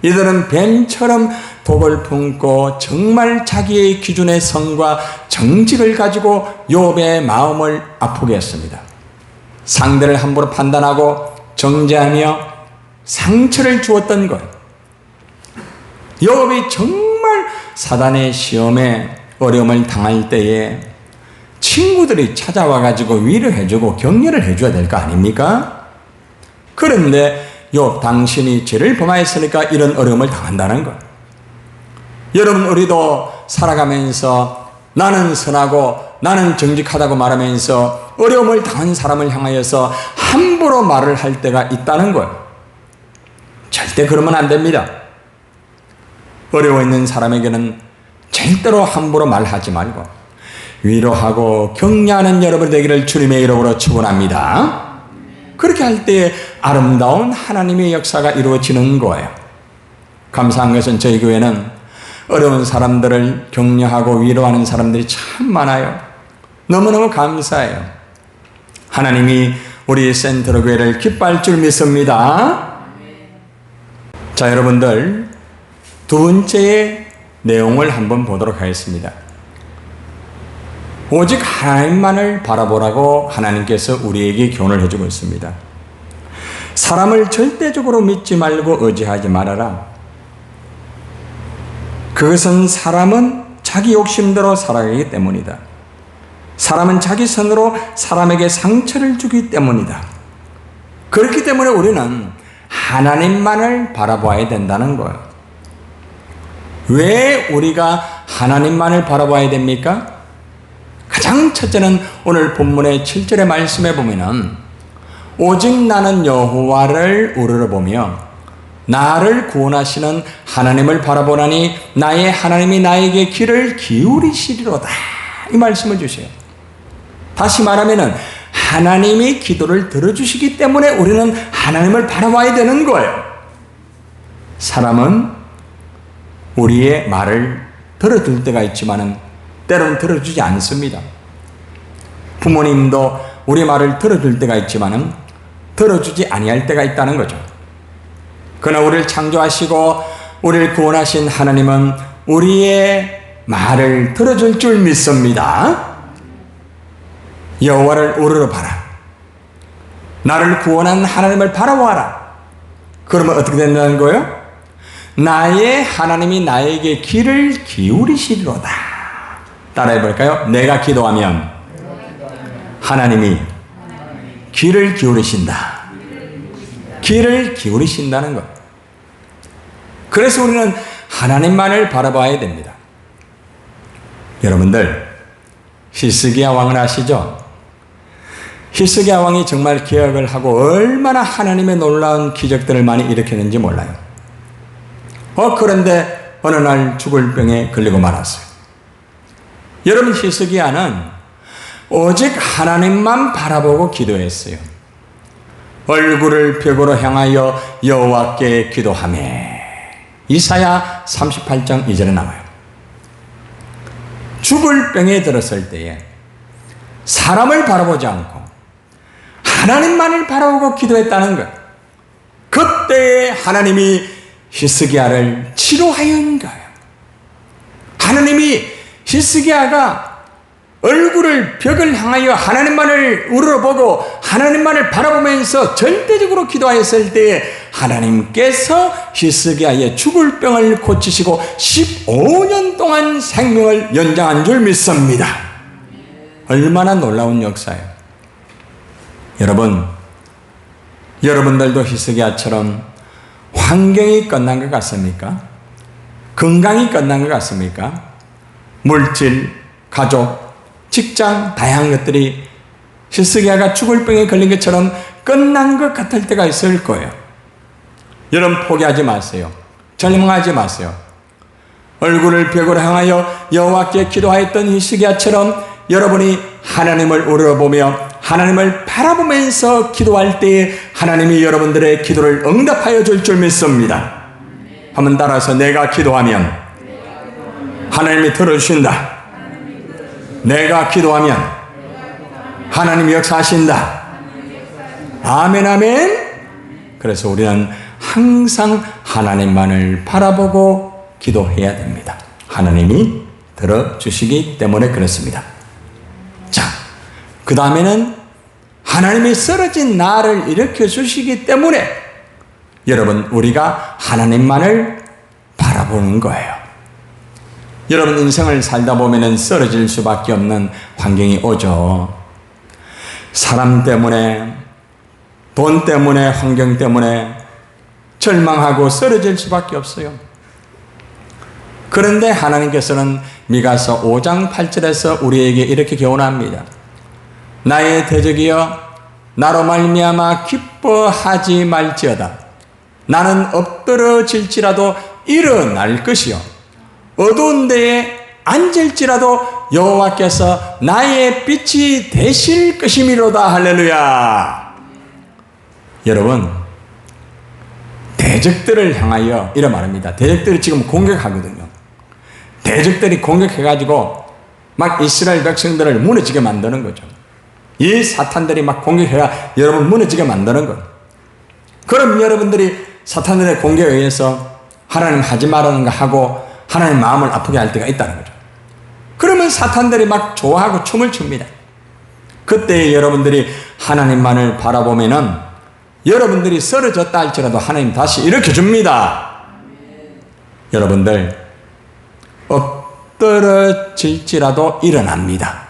A: 이들은 뱀처럼 독을 품고 정말 자기의 기준의 선과 정직을 가지고 욥의 마음을 아프게 했습니다. 상대를 함부로 판단하고 정죄하며 상처를 주었던 것. 욥이 정말 사단의 시험에 어려움을 당할 때에 친구들이 찾아와 가지고 위로해주고 격려를 해줘야 될 거 아닙니까? 그런데 욥, 당신이 죄를 범하였으니까 이런 어려움을 당한다는 것. 여러분, 우리도 살아가면서 나는 선하고 나는 정직하다고 말하면서 어려움을 당한 사람을 향하여서 함부로 말을 할 때가 있다는 거예요. 절대 그러면 안 됩니다. 어려워 있는 사람에게는 절대로 함부로 말하지 말고 위로하고 격려하는 여러분 되기를 주님의 이름으로 축원합니다. 그렇게 할 때에 아름다운 하나님의 역사가 이루어지는 거예요. 감사한 것은 저희 교회는 어려운 사람들을 격려하고 위로하는 사람들이 참 많아요. 너무너무 감사해요. 하나님이 우리 센트럴 교회를 기뻐할 줄 믿습니다. 자, 여러분들, 두 번째의 내용을 한번 보도록 하겠습니다. 오직 하나님만을 바라보라고 하나님께서 우리에게 교훈을 해주고 있습니다. 사람을 절대적으로 믿지 말고 의지하지 말아라. 그것은 사람은 자기 욕심대로 살아가기 때문이다. 사람은 자기 선으로 사람에게 상처를 주기 때문이다. 그렇기 때문에 우리는 하나님만을 바라봐야 된다는 거예요. 왜 우리가 하나님만을 바라봐야 됩니까? 가장 첫째는 오늘 본문의 7절의 말씀에 보면은 오직 나는 여호와를 우러러보며 나를 구원하시는 하나님을 바라보나니 나의 하나님이 나에게 귀를 기울이시리로다, 이 말씀을 주세요. 다시 말하면은 하나님이 기도를 들어주시기 때문에 우리는 하나님을 바라봐야 되는 거예요. 사람은 우리의 말을 들어줄 때가 있지만은 때로는 들어주지 않습니다. 부모님도 우리 말을 들어줄 때가 있지만은 들어주지 아니할 때가 있다는 거죠. 그러나 우리를 창조하시고 우리를 구원하신 하나님은 우리의 말을 들어줄 줄 믿습니다. 여호와를 우러러 봐라. 나를 구원한 하나님을 바라보아라. 그러면 어떻게 된다는 거예요? 나의 하나님이 나에게 귀를 기울이시리로다. 따라해 볼까요? 내가 기도하면 하나님이 귀를 기울이신다. 귀를 기울이신다는 것. 그래서 우리는 하나님만을 바라봐야 됩니다. 여러분들, 히스기야 왕을 아시죠? 히스기야 왕이 정말 기억을 하고 얼마나 하나님의 놀라운 기적들을 많이 일으켰는지 몰라요. 그런데 어느 날 죽을 병에 걸리고 말았어요. 여러분, 히스기야는 오직 하나님만 바라보고 기도했어요. 얼굴을 벽으로 향하여 여호와께 기도하며. 이사야 38장 2절에 나와요. 죽을 병에 들었을 때에 사람을 바라보지 않고 하나님만을 바라보고 기도했다는 것. 그때 하나님이 히스기야를 치료하여인 거예요. 하나님이 히스기야가 얼굴을 벽을 향하여 하나님만을 우러러보고 하나님만을 바라보면서 절대적으로 기도하였을 때에 하나님께서 히스기야의 죽을 병을 고치시고 15년 동안 생명을 연장한 줄 믿습니다. 얼마나 놀라운 역사예요. 여러분, 여러분들도 히스기야처럼 환경이 끝난 것 같습니까? 건강이 끝난 것 같습니까? 물질, 가족, 직장, 다양한 것들이 히스기야가 죽을 병에 걸린 것처럼 끝난 것 같을 때가 있을 거예요. 여러분, 포기하지 마세요. 절망하지 마세요. 얼굴을 벽으로 향하여 여호와께 기도하였던 히스기야처럼 여러분이 하나님을 우러러보며 하나님을 바라보면서 기도할 때에 하나님이 여러분들의 기도를 응답하여 줄 줄 믿습니다. 한번 따라서 내가 기도하면 하나님이 들어주신다. 내가 기도하면 하나님이 역사하신다. 아멘, 아멘. 그래서 우리는 항상 하나님만을 바라보고 기도해야 됩니다. 하나님이 들어주시기 때문에 그렇습니다. 자, 그 다음에는 하나님이 쓰러진 나를 일으켜 주시기 때문에 여러분, 우리가 하나님만을 바라보는 거예요. 여러분, 인생을 살다 보면은 쓰러질 수밖에 없는 환경이 오죠. 사람 때문에, 돈 때문에, 환경 때문에 절망하고 쓰러질 수밖에 없어요. 그런데 하나님께서는 미가서 5장 8절에서 우리에게 이렇게 교훈합니다. 나의 대적이여, 나로 말미암아 기뻐하지 말지어다. 나는 엎드러질지라도 일어날 것이요, 어두운 데에 앉을지라도 여호와께서 나의 빛이 되실 것이미로다. 할렐루야. 여러분, 대적들을 향하여 이런 말합니다. 대적들이 지금 공격하거든요. 대적들이 공격해가지고 막 이스라엘 백성들을 무너지게 만드는 거죠. 이 사탄들이 막 공격해야 여러분 무너지게 만드는 거예요. 그럼 여러분들이 사탄들의 공격에 의해서 하나님 하지 말라는 거 하고 하나님 마음을 아프게 할 때가 있다는 거죠. 그러면 사탄들이 막 좋아하고 춤을 춥니다. 그때 여러분들이 하나님만을 바라보면은 여러분들이 쓰러졌다 할지라도 하나님 다시 일으켜줍니다. 여러분들, 엎드러질지라도 일어납니다.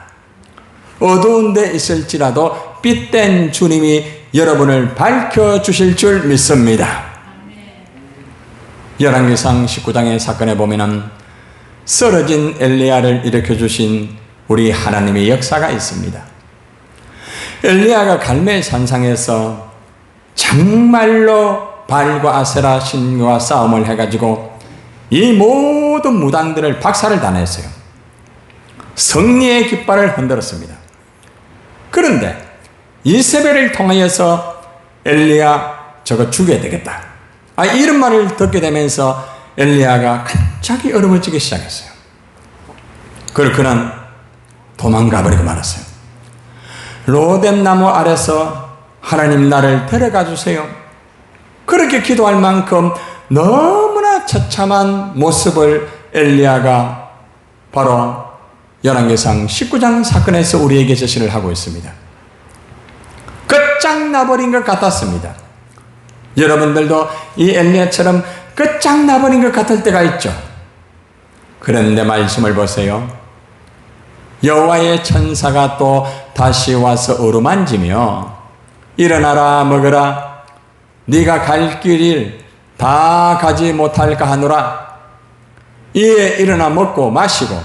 A: 어두운 데 있을지라도 빛된 주님이 여러분을 밝혀주실 줄 믿습니다. 열왕기상 19장의 사건에 보면은 쓰러진 엘리야를 일으켜주신 우리 하나님의 역사가 있습니다. 엘리야가 갈멜 산상에서 정말로 바알과 아세라 신과 싸움을 해가지고 이 모든 무당들을 박살을 다 냈어요. 승리의 깃발을 흔들었습니다. 그런데 이세벨을 통하여서 엘리야 저거 죽여야 되겠다, 이런 말을 듣게 되면서 엘리야가 갑자기 얼어붙기 시작했어요. 그리고 그는 도망가 버리고 말았어요. 로뎀 나무 아래서 하나님 나를 데려가 주세요. 그렇게 기도할 만큼 너무나 처참한 모습을 엘리야가 바로 열왕기상 19장 사건에서 우리에게 제시를 하고 있습니다. 끝장나버린 것 같았습니다. 여러분들도 이 엘리야처럼 끝장나버린 것 같을 때가 있죠. 그런데 말씀을 보세요. 여호와의 천사가 또 다시 와서 어루만지며 일어나라 먹으라 네가 갈 길을 다 가지 못할까 하노라. 이에 일어나 먹고 마시고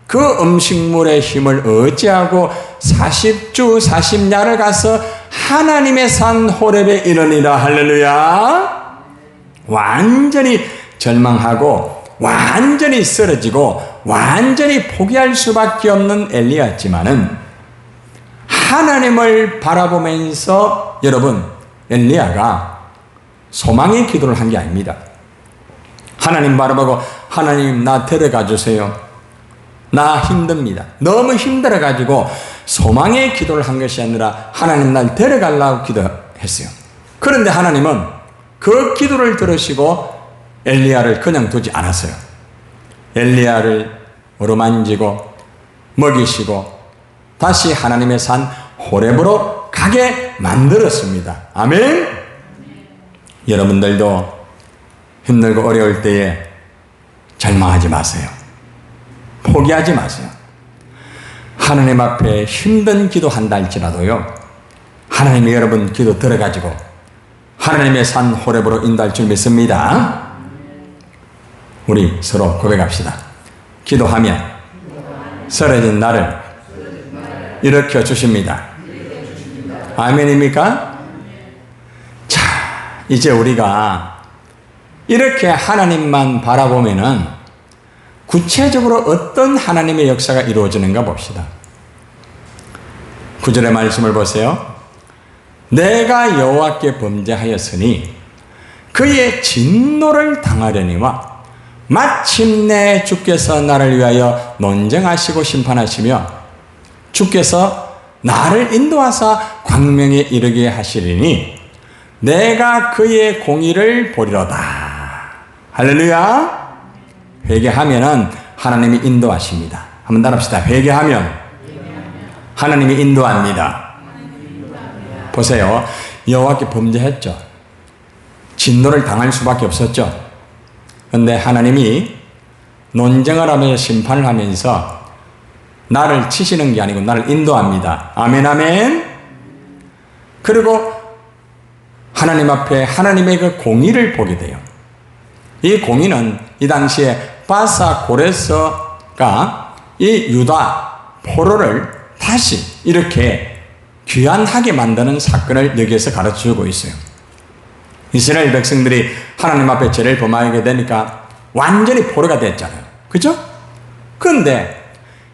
A: 그 음식물의 힘을 어찌하고 40주 40야를 가서 하나님의 산 호렙에 이르니라. 할렐루야. 완전히 절망하고 완전히 쓰러지고 완전히 포기할 수밖에 없는 엘리야였지만은 하나님을 바라보면서 여러분 엘리야가 소망의 기도를 한 게 아닙니다. 하나님 바라보고 하나님 나 데려가 주세요. 나 힘듭니다. 너무 힘들어가지고 소망의 기도를 한 것이 아니라 하나님 날 데려가려고 기도했어요. 그런데 하나님은 그 기도를 들으시고 엘리야를 그냥 두지 않았어요. 엘리야를 어루만지고 먹이시고 다시 하나님의 산 호렙으로 가게 만들었습니다. 아멘. 여러분들도 힘들고 어려울 때에 절망하지 마세요. 포기하지 마세요. 하나님 앞에 힘든 기도한다 할지라도요, 하나님이 여러분 기도 들어가지고 하나님의 산 호렙으로 인도할 줄 믿습니다. 우리 서로 고백합시다. 기도하면 쓰러진 나를 일으켜 주십니다. 아멘입니까? 자, 이제 우리가 이렇게 하나님만 바라보면은 구체적으로 어떤 하나님의 역사가 이루어지는가 봅시다. 9절의 말씀을 보세요. 내가 여호와께 범죄하였으니 그의 진노를 당하려니와 마침내 주께서 나를 위하여 논쟁하시고 심판하시며 주께서 나를 인도하사 광명에 이르게 하시리니 내가 그의 공의를 보리로다. 할렐루야. 회개하면은 하나님이 인도하십니다. 한번 따라합시다. 회개하면 하나님이 인도합니다. 보세요. 여호와께 범죄했죠. 진노를 당할 수밖에 없었죠. 그런데 하나님이 논쟁을 하면서 심판을 하면서 나를 치시는 게 아니고 나를 인도합니다. 아멘 아멘. 그리고 하나님 앞에 하나님의 그 공의를 보게 돼요. 이 공의는 이 당시에 바사 고레스가 이 유다 포로를 다시 이렇게 귀환하게 만드는 사건을 여기에서 가르쳐주고 있어요. 이스라엘 백성들이 하나님 앞에 죄를 범하게 되니까 완전히 포로가 됐잖아요. 그죠? 그런데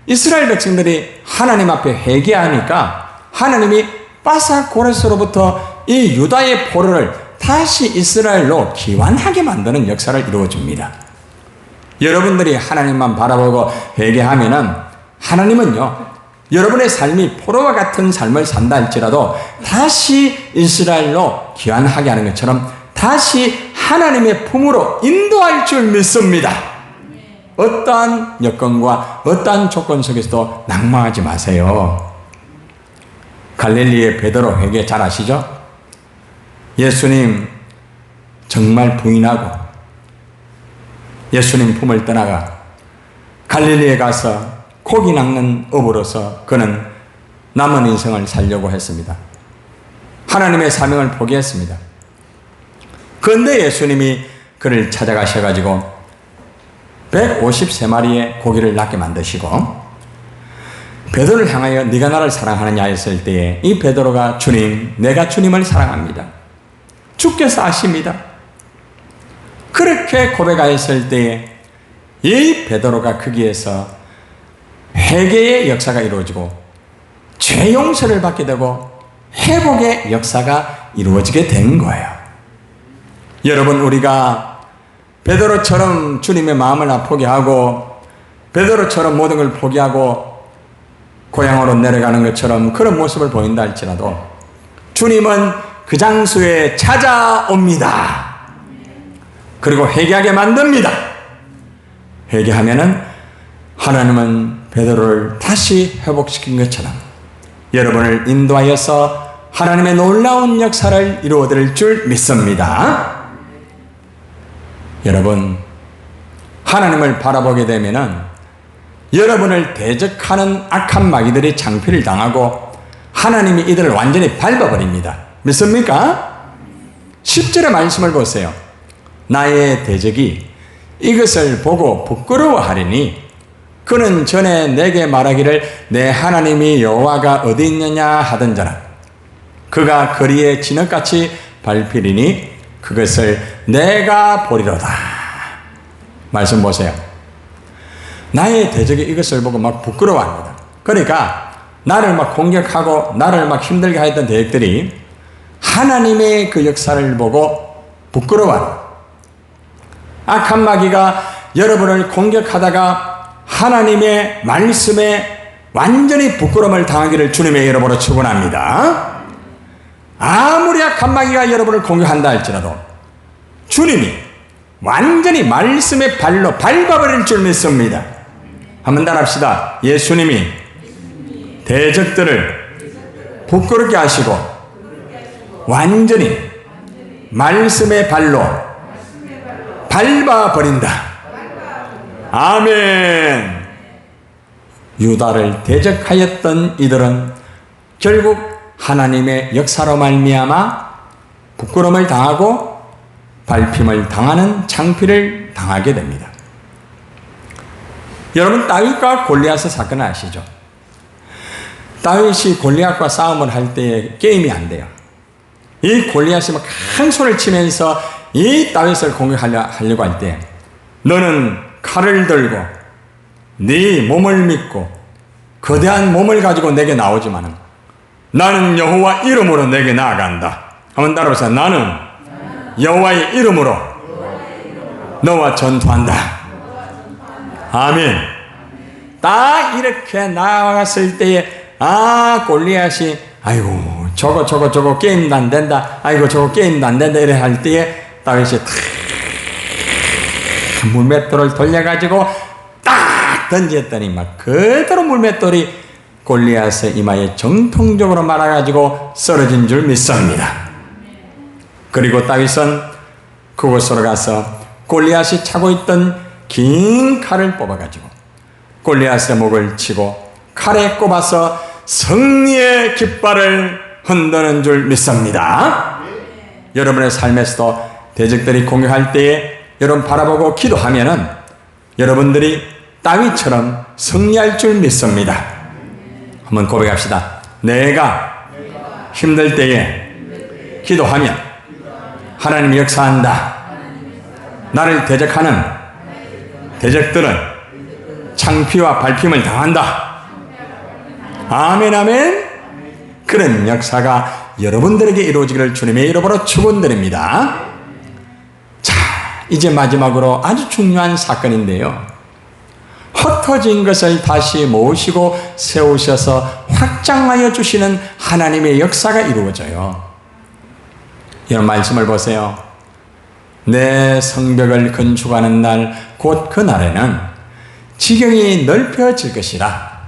A: 이스라엘 백성들이 하나님 앞에 회개하니까 하나님이 바사 고레스로부터 이 유다의 포로를 다시 이스라엘로 귀환하게 만드는 역사를 이루어줍니다. 여러분들이 하나님만 바라보고 회개하면은 하나님은요, 여러분의 삶이 포로와 같은 삶을 산다 할지라도 다시 이스라엘로 귀환하게 하는 것처럼 다시 하나님의 품으로 인도할 줄 믿습니다. 어떠한 여건과 어떠한 조건 속에서도 낙망하지 마세요. 갈릴리의 베드로 회개 잘 아시죠? 예수님 정말 부인하고 예수님 품을 떠나가 갈릴리에 가서 고기 낚는 업으로서 그는 남은 인생을 살려고 했습니다. 하나님의 사명을 포기했습니다. 그런데 예수님이 그를 찾아가셔가지고 153마리의 고기를 낚게 만드시고 베드로를 향하여 네가 나를 사랑하느냐 했을 때에 이 베드로가 주님, 내가 주님을 사랑합니다. 주께서 아십니다. 그렇게 고백하였을 때에 이 베드로가 거기에서 회개의 역사가 이루어지고 죄 용서를 받게 되고 회복의 역사가 이루어지게 된 거예요. 여러분, 우리가 베드로처럼 주님의 마음을 포기하고 베드로처럼 모든 걸 포기하고 고향으로 내려가는 것처럼 그런 모습을 보인다 할지라도 주님은 그 장소에 찾아옵니다. 그리고 회개하게 만듭니다. 회개하면은 하나님은 베드로를 다시 회복시킨 것처럼 여러분을 인도하여서 하나님의 놀라운 역사를 이루어드릴 줄 믿습니다. 여러분, 하나님을 바라보게 되면은 여러분을 대적하는 악한 마귀들이 장피를 당하고 하나님이 이들을 완전히 밟아버립니다. 믿습니까? 10절의 말씀을 보세요. 나의 대적이 이것을 보고 부끄러워하리니 그는 전에 내게 말하기를 내 하나님이 여호와가 어디 있느냐 하던저라. 그가 거리에 진흙같이 밟히리니 그것을 내가 보리로다. 말씀 보세요. 나의 대적이 이것을 보고 막 부끄러워합니다. 그러니까 나를 막 공격하고 나를 막 힘들게 하였던 대적들이 하나님의 그 역사를 보고 부끄러워합니다. 악한 마귀가 여러분을 공격하다가 하나님의 말씀에 완전히 부끄러움을 당하기를 주님의 이름으로 축원합니다. 아무리 악한 마귀가 여러분을 공격한다 할지라도 주님이 완전히 말씀의 발로 밟아버릴 줄 믿습니다. 한번 따라합시다. 예수님이 대적들을 부끄럽게 하시고 완전히 말씀의 발로 밟아버린다. 아멘. 유다를 대적하였던 이들은 결국 하나님의 역사로 말미암아 부끄러움을 당하고 밟힘을 당하는 창피를 당하게 됩니다. 여러분, 다윗과 골리앗의 사건을 아시죠? 다윗이 골리앗과 싸움을 할 때 게임이 안 돼요. 이 골리앗이 막 큰 소리를 치면서 이 다윗을 공격하려고 할 때 너는 칼을 들고 네 몸을 믿고 거대한 몸을 가지고 내게 나오지만은 나는 여호와 이름으로 내게 나아간다. 한번 따라해보세요. 나는 여호와의 이름으로 너와 전투한다. 아멘. 딱 이렇게 나아갔을 때에 골리앗이 아이고 저거 게임도 안 된다. 아이고 저거 게임도 안 된다. 이래 할 때에 다윗이 물맷돌을 돌려가지고 딱 던졌더니 막 그대로 물맷돌이 골리앗의 이마에 정통적으로 말아가지고 쓰러진 줄 믿습니다. 그리고 다윗은 그곳으로 가서 골리앗이 차고 있던 긴 칼을 뽑아가지고 골리앗의 목을 치고 칼에 꼽아서 승리의 깃발을 흔드는 줄 믿습니다. 여러분의 삶에서도 대적들이 공격할 때에 여러분 바라보고 기도하면은 여러분들이 다윗처럼 승리할 줄 믿습니다. 한번 고백합시다. 내가 힘들 때에 기도하면 하나님이 역사한다. 나를 대적하는 대적들은 창피와 밟힘을 당한다. 아멘 아멘. 그런 역사가 여러분들에게 이루어지기를 주님의 이름으로 축원드립니다. 자, 이제 마지막으로 아주 중요한 사건인데요. 흩어진 것을 다시 모으시고 세우셔서 확장하여 주시는 하나님의 역사가 이루어져요. 이런 말씀을 보세요. 내 성벽을 건축하는 날, 곧 그 날에는 지경이 넓혀질 것이라.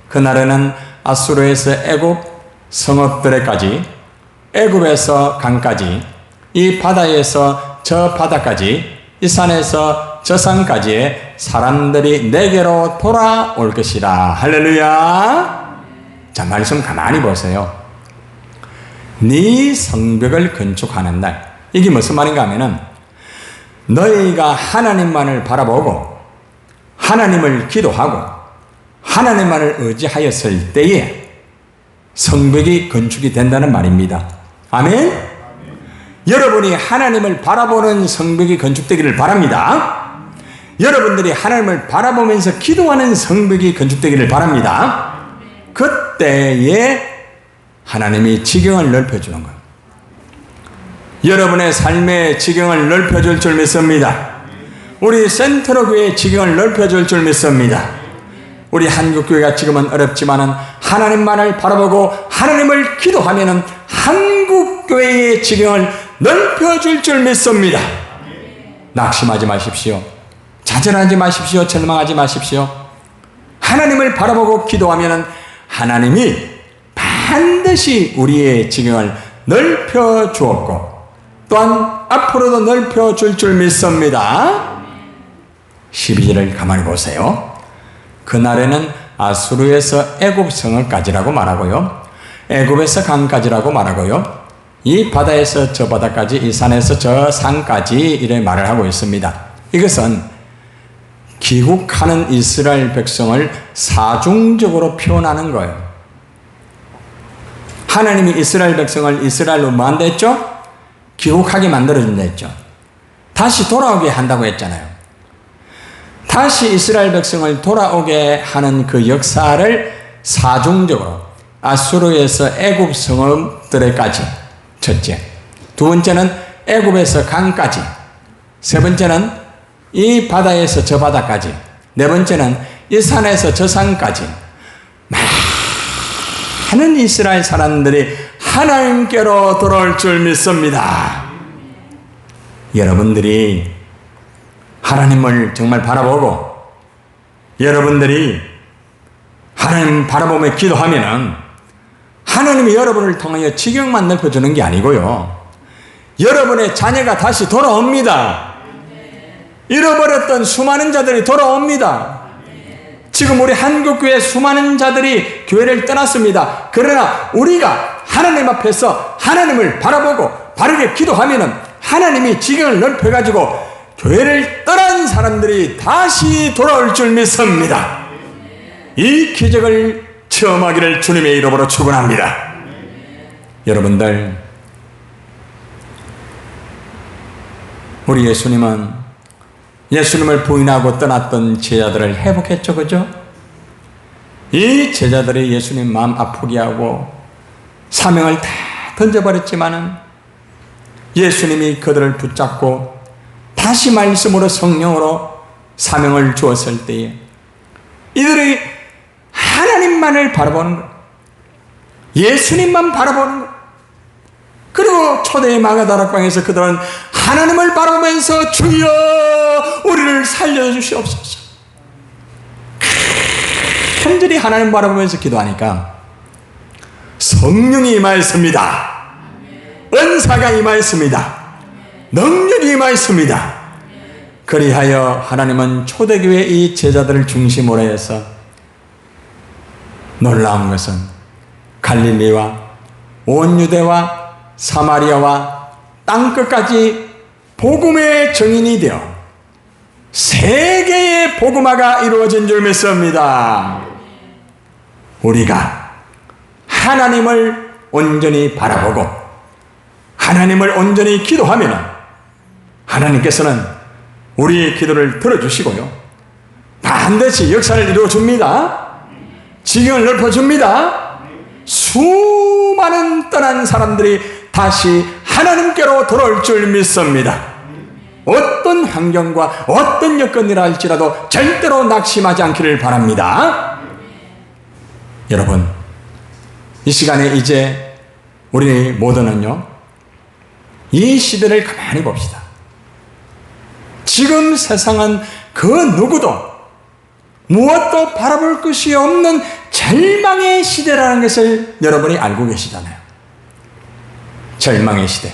A: 그 날에는 아수르에서 애굽 성읍들에까지, 애굽에서 강까지, 이 바다에서 저 바다까지, 이 산에서 저 산까지의 사람들이 내게로 돌아올 것이라. 할렐루야. 자, 말씀 가만히 보세요. 네 성벽을 건축하는 날. 이게 무슨 말인가 하면은 너희가 하나님만을 바라보고 하나님을 기도하고 하나님만을 의지하였을 때에 성벽이 건축이 된다는 말입니다. 아멘? 여러분이 하나님을 바라보는 성벽이 건축되기를 바랍니다. 여러분들이 하나님을 바라보면서 기도하는 성벽이 건축되기를 바랍니다. 그때에 하나님이 지경을 넓혀주는 거예요. 여러분의 삶의 지경을 넓혀줄 줄 믿습니다. 우리 센트럴 교회의 지경을 넓혀줄 줄 믿습니다. 우리 한국교회가 지금은 어렵지만은 하나님만을 바라보고 하나님을 기도하면은 한국교회의 지경을 넓혀줄 줄 믿습니다. 낙심하지 마십시오. 좌절하지 마십시오. 절망하지 마십시오. 하나님을 바라보고 기도하면 하나님이 반드시 우리의 지경을 넓혀 주었고 또한 앞으로도 넓혀 줄 줄 믿습니다. 12절을 가만히 보세요. 그날에는 아수르에서 애굽성을 까지라고 말하고요, 애굽에서 강까지라고 말하고요, 이 바다에서 저 바다까지, 이 산에서 저 산까지 이래 말을 하고 있습니다. 이것은 귀국하는 이스라엘 백성을 사중적으로 표현하는 거예요. 하나님이 이스라엘 백성을 이스라엘로 만들었죠? 귀국하게 만들어준다 했죠. 다시 돌아오게 한다고 했잖아요. 다시 이스라엘 백성을 돌아오게 하는 그 역사를 사중적으로 아수르에서 애굽 성읍들에까지, 첫째. 두 번째는 애굽에서 강까지. 세 번째는 이 바다에서 저 바다까지. 네 번째는 이 산에서 저 산까지. 많은 이스라엘 사람들이 하나님께로 돌아올 줄 믿습니다. 여러분들이 하나님을 정말 바라보고 여러분들이 하나님 바라보며 기도하면은 하나님이 여러분을 통하여 지경만 넓혀주는 게 아니고요, 여러분의 자녀가 다시 돌아옵니다. 잃어버렸던 수많은 자들이 돌아옵니다. 지금 우리 한국교회 수많은 자들이 교회를 떠났습니다. 그러나 우리가 하나님 앞에서 하나님을 바라보고 바르게 기도하면은 하나님이 지경을 넓혀가지고 교회를 떠난 사람들이 다시 돌아올 줄 믿습니다. 이 기적을 체험하기를 주님의 이름으로 축원합니다. 여러분들, 우리 예수님을 부인하고 떠났던 제자들을 회복했죠, 그죠? 이 제자들이 예수님 마음 아프게 하고 사명을 다 던져버렸지만은 예수님이 그들을 붙잡고 다시 말씀으로 성령으로 사명을 주었을 때에 이들이 하나님만을 바라보는 것, 예수님만 바라보는 것. 그리고 초대의 마가다락방에서 그들은 하나님을 바라보면서 주여 우리를 살려주시옵소서, 간절히 하나님 바라보면서 기도하니까 성령이 임하였습니다. 은사가 임하였습니다. 능력이 임하였습니다. 그리하여 하나님은 초대교회 이 제자들을 중심으로 해서 놀라운 것은 갈릴리와 온 유대와 사마리아와 땅끝까지 복음의 증인이 되어 세계의 복음화가 이루어진 줄 믿습니다. 우리가 하나님을 온전히 바라보고 하나님을 온전히 기도하면 하나님께서는 우리의 기도를 들어주시고요, 반드시 역사를 이루어줍니다. 지경을 넓혀줍니다. 수많은 떠난 사람들이 다시 하나님께로 돌아올 줄 믿습니다. 어떤 환경과 어떤 여건이라 할지라도 절대로 낙심하지 않기를 바랍니다. 여러분, 이 시간에 이제 우리 모두는요, 이 시대를 가만히 봅시다. 지금 세상은 그 누구도 무엇도 바라볼 것이 없는 절망의 시대라는 것을 여러분이 알고 계시잖아요. 절망의 시대.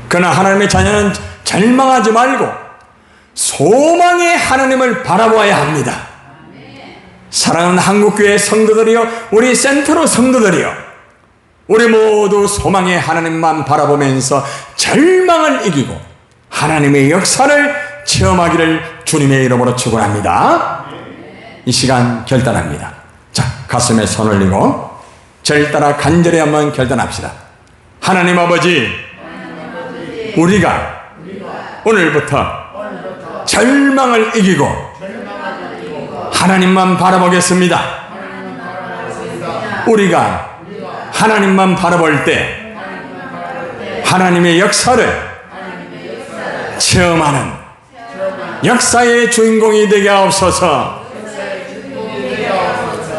A: 그러나 하나님의 자녀는 절망하지 말고 소망의 하나님을 바라보아야 합니다. 사랑하는 한국교회 성도들이여, 우리 센터로 성도들이여, 우리 모두 소망의 하나님만 바라보면서 절망을 이기고 하나님의 역사를 체험하기를 주님의 이름으로 축원합니다. 이 시간 결단합니다. 자, 가슴에 손 올리고 절 따라 간절히 한번 결단합시다. 하나님 아버지, 우리가 오늘부터 절망을 이기고 하나님만 바라보겠습니다. 우리가 하나님만 바라볼 때 하나님의 역사를 체험하는 역사의 주인공이 되게 하옵소서.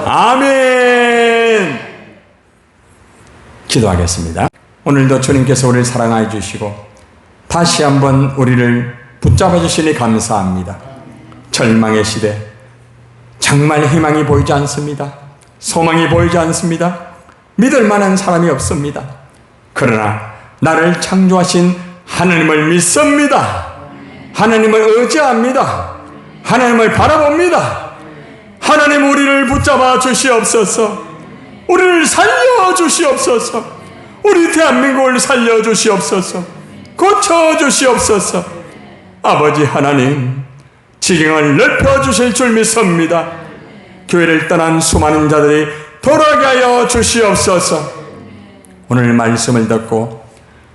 A: 아멘. 기도하겠습니다. 오늘도 주님께서 우리를 사랑하여 주시고 다시 한번 우리를 붙잡아 주시니 감사합니다. 절망의 시대, 정말 희망이 보이지 않습니다. 소망이 보이지 않습니다. 믿을 만한 사람이 없습니다. 그러나 나를 창조하신 하나님을 믿습니다. 하나님을 의지합니다. 하나님을 바라봅니다. 하나님, 우리를 붙잡아 주시옵소서. 우리를 살려 주시옵소서. 우리 대한민국을 살려 주시옵소서. 고쳐 주시옵소서. 아버지 하나님, 지경을 넓혀 주실 줄 믿습니다. 교회를 떠난 수많은 자들이 돌아가게 하여 주시옵소서. 오늘 말씀을 듣고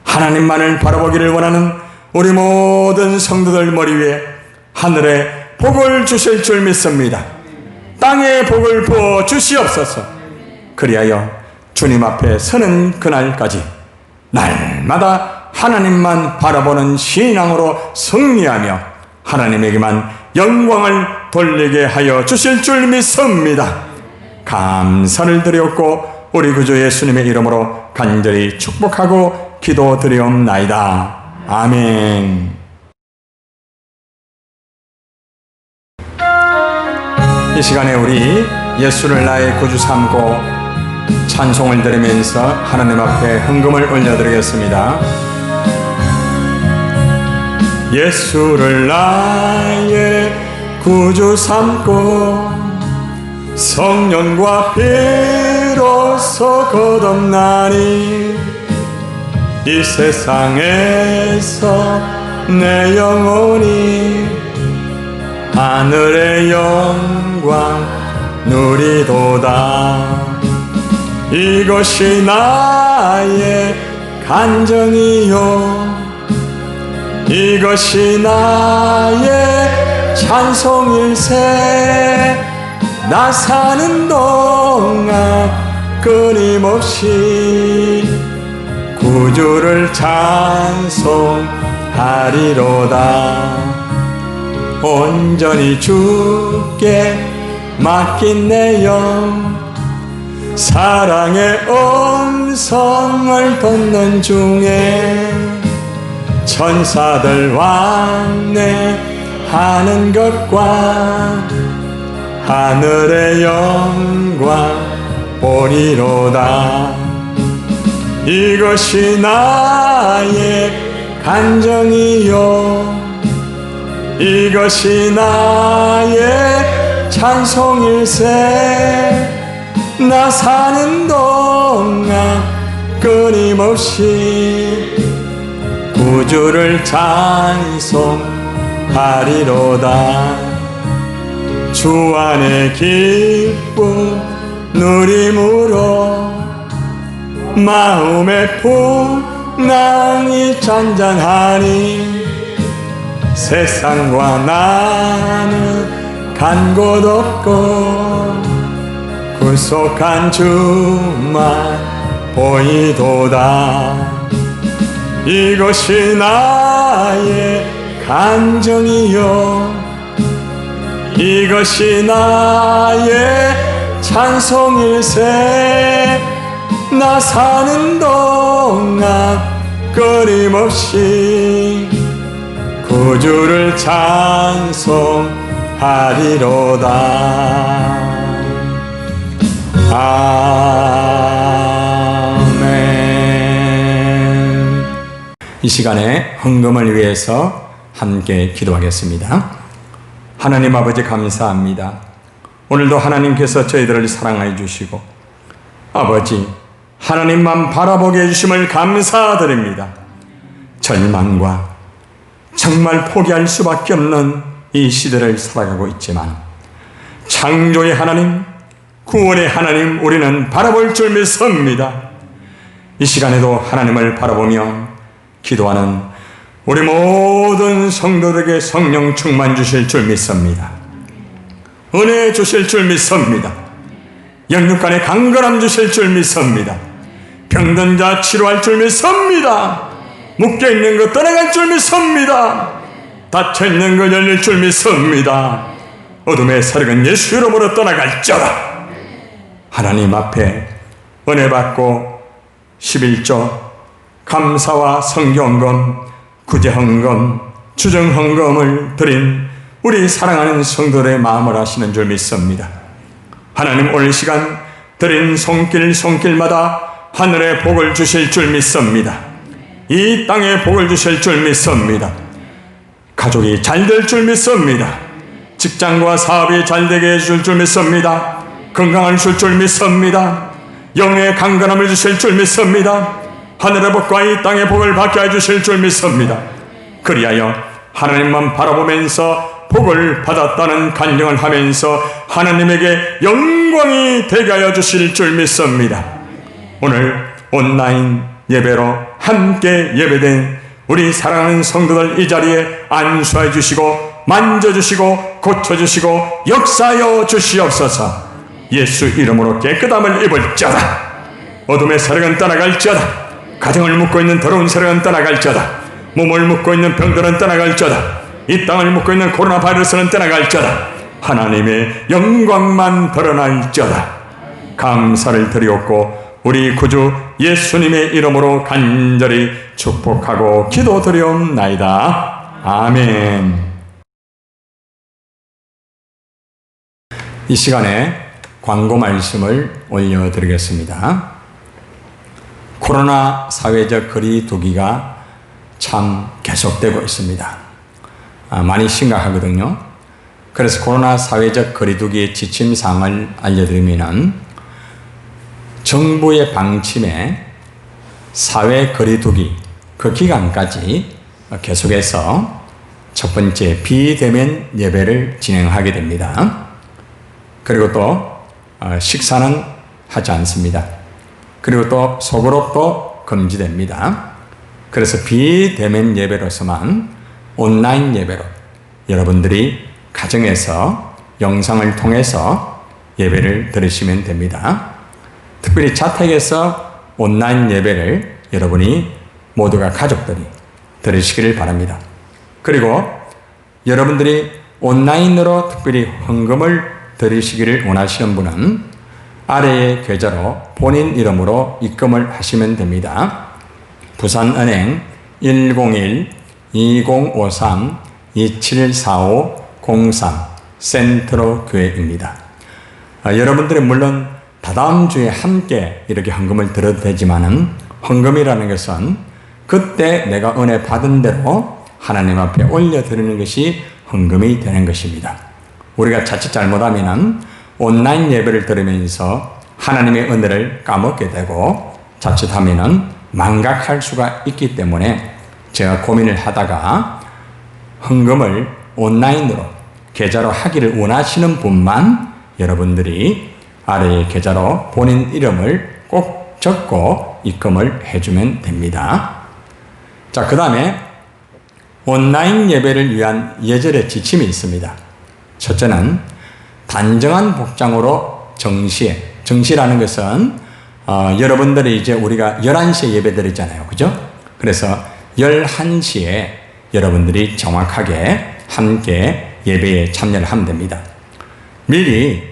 A: 하나님만을 바라보기를 원하는 우리 모든 성도들 머리 위에 하늘에 복을 주실 줄 믿습니다. 땅에 복을 부어 주시옵소서. 그리하여 주님 앞에 서는 그날까지 날마다 하나님만 바라보는 신앙으로 승리하며 하나님에게만 영광을 돌리게 하여 주실 줄 믿습니다. 감사를 드렸고 우리 구주 예수님의 이름으로 간절히 축복하고 기도드리옵나이다. 아멘. 이 시간에 우리 예수를 나의 구주 삼고 찬송을 드리면서 하나님 앞에 헌금을 올려드리겠습니다. 예수를 나의 구주 삼고 성령과 피로써 거듭나니 이 세상에서 내 영혼이 하늘의 영광 누리도다. 이것이 나의 간증이요, 이것이 나의 찬송일세. 나 사는 동안 끊임없이 구주를 찬송하리로다. 온전히 주께 맡긴 내 영, 사랑의 음성을 듣는 중에 천사들 왕래하는 것과 하늘의 영광 보리로다. 이것이 나의 간증이요, 이것이 나의 찬송일세. 나 사는 동안 끊임없이 구주를 찬송하리로다. 주 안의 기쁨 누림으로 마음의 풍랑이 잔잔하니 세상과 나는 간 곳 없고 구속한 주만 보이도다. 이것이 나의 간증이요, 이것이 나의 찬송일세. 나 사는 동안 끊임없이 구주를 찬송하리로다. 아멘. 이 시간에 헌금을 위해서 함께 기도하겠습니다. 하나님 아버지, 감사합니다. 오늘도 하나님께서 저희들을 사랑하여 주시고 아버지 하나님만 바라보게 해주심을 감사드립니다. 절망과 정말 포기할 수밖에 없는 이 시대를 살아가고 있지만 창조의 하나님, 구원의 하나님, 우리는 바라볼 줄 믿습니다. 이 시간에도 하나님을 바라보며 기도하는 우리 모든 성도들에게 성령 충만 주실 줄 믿습니다. 은혜 주실 줄 믿습니다. 영육간의 강건함 주실 줄 믿습니다. 병든 자 치료할 줄 믿습니다. 묶여있는 것 떠나갈 줄 믿습니다. 닫혀있는 것 열릴 줄 믿습니다. 어둠의 세력은 예수 이름으로 떠나갈지어다. 하나님 앞에 은혜 받고 11조 감사와 성경헌금, 구제헌금, 주정헌금을 드린 우리 사랑하는 성도들의 마음을 아시는 줄 믿습니다. 하나님 오늘 시간 드린 손길마다 하늘의 복을 주실 줄 믿습니다. 이 땅에 복을 주실 줄 믿습니다. 가족이 잘 될 줄 믿습니다. 직장과 사업이 잘 되게 해줄 줄 믿습니다. 건강을 줄 줄 믿습니다. 영의 강건함을 주실 줄 믿습니다. 하늘의 복과 이 땅의 복을 받게 해주실 줄 믿습니다. 그리하여 하나님만 바라보면서 복을 받았다는 간증을 하면서 하나님에게 영광이 되게 하여 주실 줄 믿습니다. 오늘 온라인 예배로 함께 예배된 우리 사랑하는 성도들 이 자리에 안수해 주시고 만져주시고 고쳐주시고 역사하여 주시옵소서. 예수 이름으로 깨끗함을 입을지어다. 어둠의 세력은 떠나갈지어다. 가정을 묶고 있는 더러운 세력은 떠나갈지어다. 몸을 묶고 있는 병들은 떠나갈지어다. 이 땅을 묶고 있는 코로나 바이러스는 떠나갈지어다. 하나님의 영광만 드러날지어다. 감사를 드리옵고 우리 구주 예수님의 이름으로 간절히 축복하고 기도드리옵나이다. 아멘. 이 시간에 광고 말씀을 올려드리겠습니다. 코로나 사회적 거리두기가 참 계속되고 있습니다. 많이 심각하거든요. 그래서 코로나 사회적 거리두기의 지침사항을 알려드리면 정부의 방침에 사회 거리두기 그 기간까지 계속해서 첫 번째 비대면 예배를 진행하게 됩니다. 그리고 또 식사는 하지 않습니다. 그리고 또 소그룹도 금지됩니다. 그래서 비대면 예배로서만 온라인 예배로 여러분들이 가정에서 영상을 통해서 예배를 들으시면 됩니다. 특별히 자택에서 온라인 예배를 여러분이 모두가 가족들이 들으시기를 바랍니다. 그리고 여러분들이 온라인으로 특별히 헌금을 드리시기를 원하시는 분은 아래의 계좌로 본인 이름으로 입금을 하시면 됩니다. 부산은행 101-2053-2745-03 센트로교회입니다. 여러분들이 물론 다다음 주에 함께 이렇게 헌금을 드려도 되지만은 헌금이라는 것은 그때 내가 은혜 받은 대로 하나님 앞에 올려드리는 것이 헌금이 되는 것입니다. 우리가 자칫 잘못하면 온라인 예배를 들으면서 하나님의 은혜를 까먹게 되고 자칫하면 망각할 수가 있기 때문에 제가 고민을 하다가 헌금을 온라인으로 계좌로 하기를 원하시는 분만 여러분들이 아래의 계좌로 본인 이름을 꼭 적고 입금을 해주면 됩니다. 자, 그 다음에 온라인 예배를 위한 예절의 지침이 있습니다. 첫째는 단정한 복장으로 정시라는 것은 여러분들이 이제 우리가 11시에 예배 드리잖아요. 그죠? 그래서 11시에 여러분들이 정확하게 함께 예배에 참여를 하면 됩니다. 미리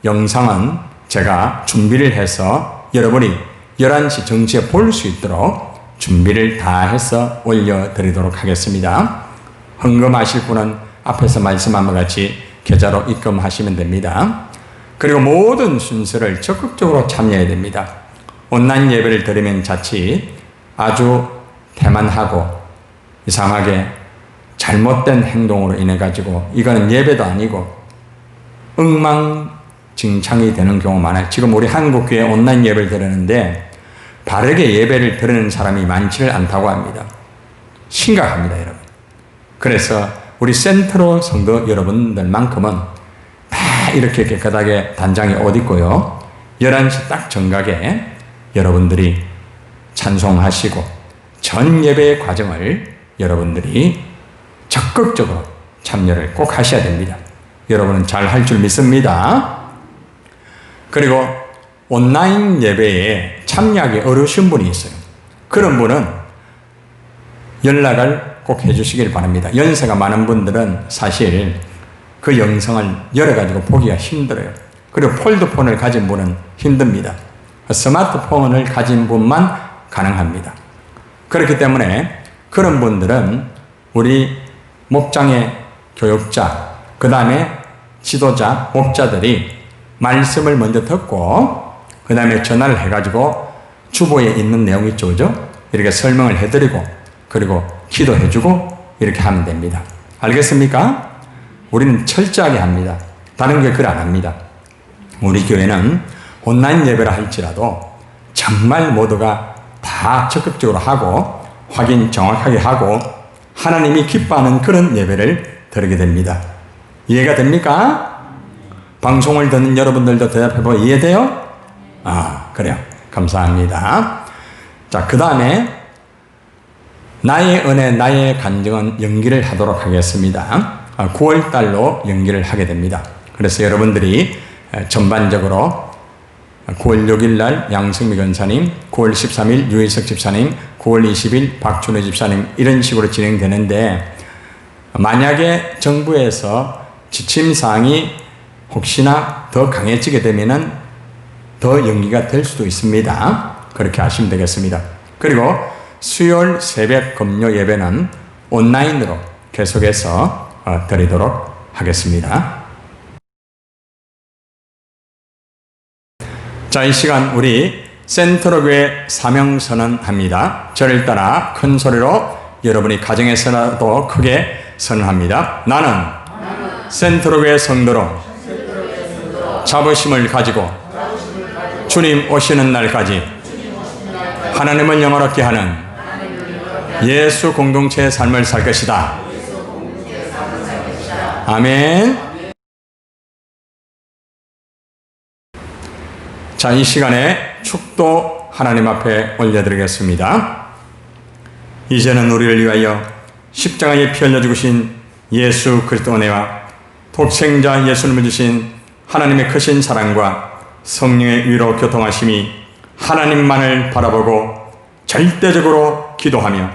A: 영상은 제가 준비를 해서 여러분이 11시 정시에 볼 수 있도록 준비를 다 해서 올려드리도록 하겠습니다. 헌금하실 분은 앞에서 말씀한 것 같이 계좌로 입금하시면 됩니다. 그리고 모든 순서를 적극적으로 참여해야 됩니다. 온라인 예배를 드리면 자칫 아주 태만하고 이상하게 잘못된 행동으로 인해 가지고 이거는 예배도 아니고 엉망진창이 되는 경우가 많아요. 지금 우리 한국교회 온라인 예배를 드리는데 바르게 예배를 드리는 사람이 많지를 않다고 합니다. 심각합니다, 여러분. 그래서 우리 센트로 성도 여러분들만큼은 다 이렇게 깨끗하게 단장에 옷 입고요. 11시 딱 정각에 여러분들이 찬송하시고 전 예배의 과정을 여러분들이 적극적으로 참여를 꼭 하셔야 됩니다. 여러분은 잘 할 줄 믿습니다. 그리고 온라인 예배에 참여하기 어려우신 분이 있어요. 그런 분은 연락을 꼭 해주시길 바랍니다. 연세가 많은 분들은 사실 그 영상을 열어가지고 보기가 힘들어요. 그리고 폴드폰을 가진 분은 힘듭니다. 스마트폰을 가진 분만 가능합니다. 그렇기 때문에 그런 분들은 우리 목장의 교육자, 그 다음에 지도자, 목자들이 말씀을 먼저 듣고 그 다음에 전화를 해가지고 주보에 있는 내용 있죠, 그죠? 이렇게 설명을 해드리고 그리고 기도해주고 이렇게 하면 됩니다. 알겠습니까? 우리는 철저하게 합니다. 다른 교회 그걸 안 합니다. 우리 교회는 온라인 예배라 할지라도 정말 모두가 다 적극적으로 하고 확인 정확하게 하고 하나님이 기뻐하는 그런 예배를 드리게 됩니다. 이해가 됩니까? 방송을 듣는 여러분들도 대답해보고 이해돼요? 그래요. 감사합니다. 자, 그 다음에 나의 은혜, 나의 간증은 연기를 하도록 하겠습니다. 9월달로 연기를 하게 됩니다. 그래서 여러분들이 전반적으로 9월 6일 날 양승미 권사님, 9월 13일 유희석 집사님, 9월 20일 박준호 집사님 이런 식으로 진행되는데 만약에 정부에서 지침사항이 혹시나 더 강해지게 되면은 더 연기가 될 수도 있습니다. 그렇게 하시면 되겠습니다. 그리고 수요일 새벽 금요 예배는 온라인으로 계속해서 드리도록 하겠습니다. 자, 이 시간 우리 센트로교회 사명선언 합니다. 저를 따라 큰 소리로 여러분이 가정에서라도 크게 선언합니다. 나는 센트로교회 성도로 자부심을 가지고 주님 오시는 날까지 하나님을 영원롭게 하는 예수 공동체의 삶을 살 것이다. 아멘. 자, 이 시간에 축도 하나님 앞에 올려드리겠습니다. 이제는 우리를 위하여 십자가에 피 흘려 죽으신 예수 그리스도 은혜와 독생자 예수님을 주신 하나님의 크신 사랑과 성령의 위로 교통하심이 하나님만을 바라보고 절대적으로 기도하며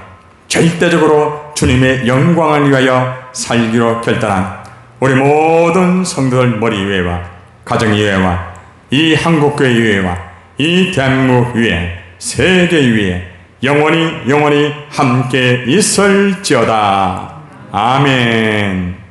A: 절대적으로 주님의 영광을 위하여 살기로 결단한 우리 모든 성도들 머리 위에와 가정 위에와 이 한국교회 위에와 이 대한민국 위에 세계 위에 영원히 함께 있을지어다. 아멘.